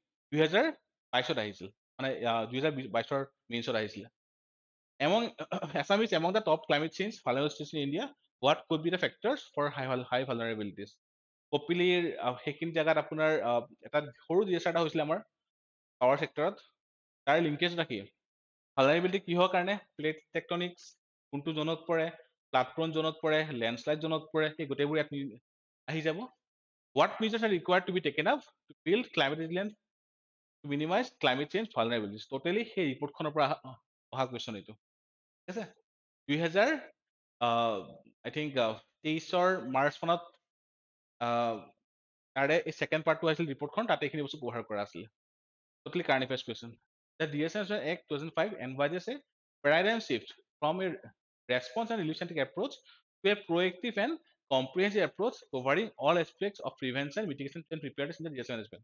22ত আহিছিল মানে 2022ৰ মেইনছত আহিছিলে among Assamese among the top climate change vulnerabilities in India what could be the factors for high vulnerabilities কপিলিৰ সেইখিনি জেগাত আপোনাৰ এটা সৰু ডিজাস্টাৰ এটা হৈছিলে আমাৰ পাৱাৰ সেক্টৰত তাৰ লিংকেজ ৰাখি ভালনাৰেবিলিটি কিহৰ কাৰণে প্লেট টেকটনিক্স কোনটো জোনত পৰে ফ্লাড প্ৰন জোনত পৰে লেণ্ডশ্লাইড জোনত পৰে সেই গোটেইবোৰ ইয়াত আহি যাব what measures are required to be taken up to build climate resilience to minimize climate change vulnerabilities totally সেই ৰিপৰ্টখনৰ পৰা অহা কুৱেশ্যন এইটো ঠিক আছে 2000 আই থিংক 23ৰ মাৰ্চ মানত তাৰে এই ছেকেণ্ড পাৰ্টটো আহিছিল ৰিপৰ্টখন তাতে এইখিনি বস্তু ব্যৱহাৰ কৰা আছিলে totally current affairs question the DSM Act 2005 envisages a paradigm shift from a response and relief centric approach to a proactive and comprehensive approach covering all aspects of prevention mitigation and preparedness in the disaster management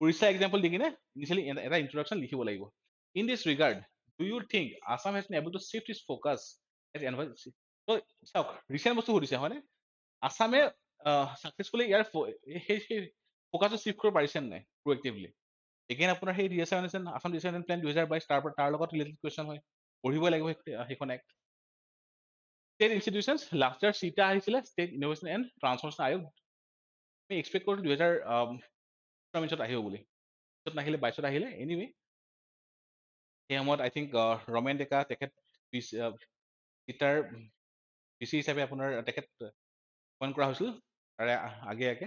Orissa example di kine initially এটা introduction লিখিব লাগিব in this regard do you think Assam has been able to shift its focus as environment so চাওক recent বস্তু সুধিছে হয়নে আসামে successfully ইয়াৰ সেই ফোকাসটো shift কৰিব পাৰিছে নাই প্ৰএক্টিভলি এগেইন আপোনাৰ সেই ডিএছআৰএন আসাম ডিএছআৰএন প্লেন 2022 তাৰ লগত ৰিলেটেড কুৱেশ্যন হয় পঢ়িবই লাগিব সেইখন act state institutions last year চিটা আহিছিলে ষ্টেট ইনোভেশ্যন এণ্ড ট্ৰান্সফৰমেশ্যন আয়োগ আমি এক্সপেক্ট কৰোঁ 2000 আহিব বুলি নাহিলে 22ত আহিলে এনিৱে সেই সময়ত আই থিংক ৰমেন ডেকা তেখেত চিটাৰ পিচি হিচাপে আপোনাৰ তেখেত পইণ্ট কৰা হৈছিল তাৰে আগে আগে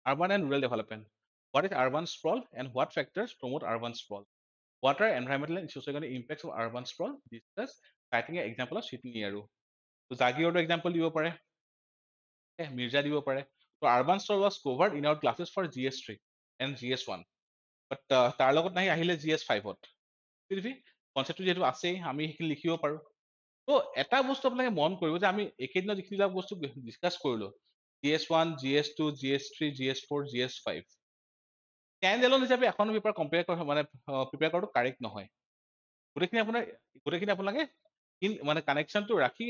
urban and rural development what is urban sprawl and what factors promote urban sprawl what are environmental and socio-economic impacts of urban sprawl discuss citing an example of Sydney আৰু তো জাগিৰটো এক্সাম্পল দিব পাৰে মিৰ্জা দিব পাৰে তো urban sprawl was covered in our classes for GS3 and GS1 but তাৰ লগত নাহি আহিলে GS5ত কনচেপ্টটো যিহেতু আছেই আমি সেইখিনি লিখিব পাৰোঁ তো এটা বস্তু আপোনালোকে মন কৰিব যে আমি একেদিনত যিখিনি বস্তু ডিছকাছ কৰিলো GS1 GS2 GS3 GS4 GS5 stand alone হিচাপে এখন পেপাৰ কম্পেয়াৰ কৰা মানে প্ৰিপেয়াৰ কৰাটো কাৰেক্ট নহয় গোটেইখিনি আপোনালোকে মানে কানেকশ্যনটো ৰাখি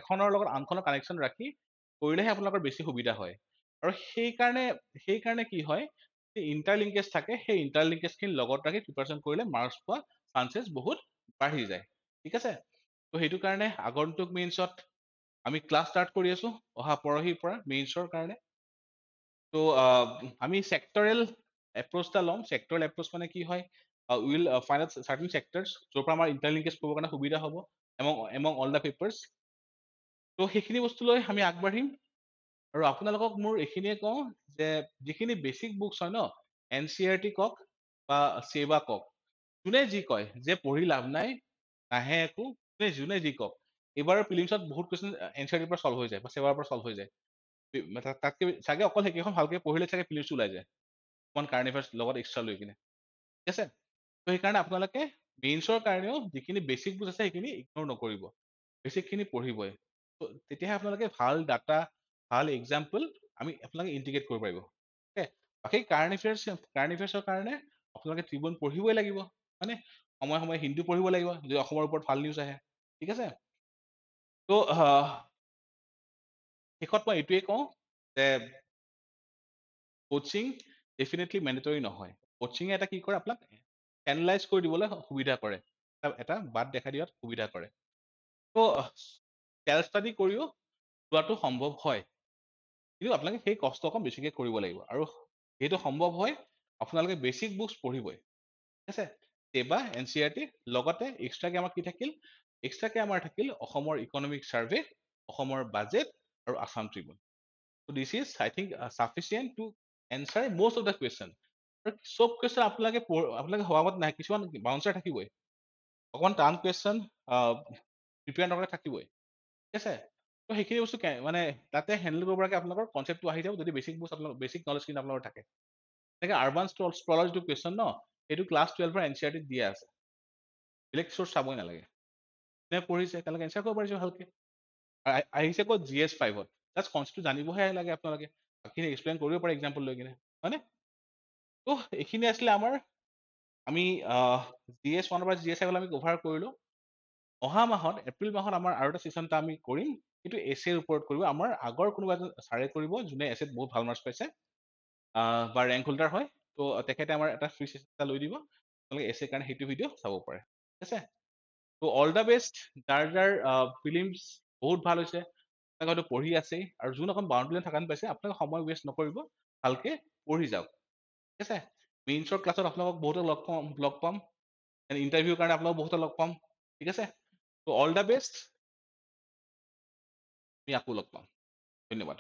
এখনৰ লগত আনখনৰ কানেকশ্যন ৰাখি কৰিলেহে আপোনালোকৰ বেছি সুবিধা হয় আৰু সেইকাৰণে কি হয় ইণ্টাৰলিংকেজ থাকে সেই ইণ্টাৰলিংকেজখিনি লগত ৰাখি প্ৰিপাৰেশ্যন কৰিলে মাৰ্কছ পোৱা চান্সেছ বহুত বাঢ়ি যায় ঠিক আছে তো সেইটো কাৰণে আগন্তুক মেইনছত আমি ক্লাছ ষ্টাৰ্ট কৰি আছো অহা পৰহিৰ পৰা মেইনছৰ কাৰণে তো আমি চেক্টৰেল এপ্ৰ'চ এটা ল'ম চেক্টৰেল এপ্ৰ'চ মানে কি হয় উইল ফাইণ্ড আউট চাৰ্টিন চেক্টৰছ য'ৰ পৰা আমাৰ ইণ্টাৰলিংকেজ কৰিবৰ কাৰণে সুবিধা হ'ব এমং অল দ্য পেপাৰ্ছ তো সেইখিনি বস্তু লৈ আমি আগবাঢ়িম আৰু আপোনালোকক মোৰ এইখিনিয়ে কওঁ যে যিখিনি বেচিক বুকছ হয় ন NCERT কওক বা চেবা কওক যোনে যি কয় যে পঢ়ি লাভ নাই নাহে একো যোনে যি কওক এইবাৰৰ প্ৰিলিমছত বহুত কুৱেশ্যন NCERTৰ পৰা চল্ভ হৈ যায় বা চেবাৰ পৰা চল্ভ হৈ যায় তাতকে চাগে অকল সেইকেইখন ভালকে পঢ়িলে চাগে প্ৰিলিমছ ওলাই যায় অকমান কাৰেণ্ট এফেয়াৰ্ছ লগত এক্সট্ৰা লৈ কিনে ঠিক আছে তো সেইকাৰণে আপোনালোকে মেইনছৰ কাৰণেও যিখিনি বেচিক বুকছ আছে সেইখিনি ইগন'ৰ নকৰিব বেচিকখিনি পঢ়িবই তেতিয়াহে আপোনালোকে ভাল ডাটা ভাল এক্সাম্পল আপোনালোকে ইণ্টিগ্ৰেট কৰিব পাৰিব ঠিক বাকী কাৰেণ্ট এফেয়াৰ্ছৰ কাৰণে আপোনালোকে ট্ৰিবিউন পঢ়িবই লাগিব মানে সময়ে সময়ে হিন্দু পঢ়িব লাগিব যদি অসমৰ ওপৰত ভাল নিউজ আহে ঠিক আছে তো শেষত মই এইটোৱে কওঁ যে কোচিং ডেফিনেটলি মেণ্ডেটৰী নহয় কোচিঙে এটা কি কৰে আপোনাক এনালাইজ কৰি দিবলৈ সুবিধা কৰে এটা বাট দেখাই দিয়াত সুবিধা কৰে তো চেল্ফ ষ্টাডি কৰিও যোৱাটো সম্ভৱ হয় কিন্তু আপোনালোকে সেই কষ্ট অকণ বেছিকৈ কৰিব লাগিব আৰু সেইটো সম্ভৱ হয় আপোনালোকে বেচিক বুকছ পঢ়িবই ঠিক আছে চেবা NCERT লগতে এক্সট্ৰাকে আমাৰ কি থাকিল এক্সট্ৰাকে আমাৰ থাকিল অসমৰ ইকনমিক ছাৰ্ভে অসমৰ বাজেট আৰু Assam Tribune so this is I think sufficient to answer most of the question চব কুৱেশ্যন আপোনালোকে হোৱামত নাই কিছুমান বাউন্সাৰ থাকিবই অকণমান টান কুৱেশ্যন প্ৰিপেয়াৰ নকৰা থাকিবই ঠিক আছে তো সেইখিনি বস্তু মানে তাতে হেণ্ডেল কৰিব পৰাকৈ আপোনালোকৰ কনচেপ্টটো আহি যাব যদি বেচিক বস্তু আপোনালোকৰ বেচিক নলেজখিনি আপোনালোকৰ থাকে তেনেকৈ আৰ্বান স্প্ৰলৰ যিটো কুৱেশ্যন ন সেইটো ক্লাছ 12ৰ NCERT দিয়া আছে বেলেগ চ'ৰ্চ চাবই নালাগে কোনে পঢ়িছে তেওঁলোকে এনচাৰ কৰিব পাৰিছে ভালকে আহিছে ক'ত GS5ত জাষ্ট কনচেপ্টটো জানিবহে লাগে আপোনালোকে বাকীখিনি এক্সপ্লেইন কৰিব পাৰে এক্সাম্পল লৈ কিনে হয়নে তো এইখিনি আছিলে আমাৰ আমি GS1 পৰা GS5 আমি কভাৰ কৰিলোঁ অহা মাহত এপ্ৰিল মাহত আমাৰ আৰু এটা ছেশ্যন এটা আমি কৰিম সেইটো এছেৰ ওপৰত কৰিব আমাৰ আগৰ কোনোবা এজন ছাৰে কৰিব যোনে এছেত বহুত ভাল মাৰ্কছ পাইছে বা ৰেংক হোল্ডাৰ হয় তো তেখেতে আমাৰ এটা ফ্ৰী চেচন এটা লৈ দিব, আপোনালোকে এছে কাৰণে সেইটো ভিডিঅ' চাব পাৰে, ঠিক আছে। তো অল দ্য বেষ্ট, যাৰ যাৰ ফিলিমছ বহুত ভাল হৈছে আপোনালোকে হয়তো পঢ়ি আছেই, আৰু যোন অকণ বাউণ্ডেৰী থকা পাইছে আপোনালোকে সময় ৱেষ্ট নকৰিব, ভালকে পঢ়ি যাওক, ঠিক আছে। মেইনছৰ ক্লাছত আপোনালোকক বহুতো লগ পাম, ইণ্টাৰভিউৰ কাৰণে আপোনালোকক বহুতো লগ পাম, ঠিক আছে। তো অল দ্য বেষ্ট, আমি আকৌ লগ পাম, ধন্যবাদ।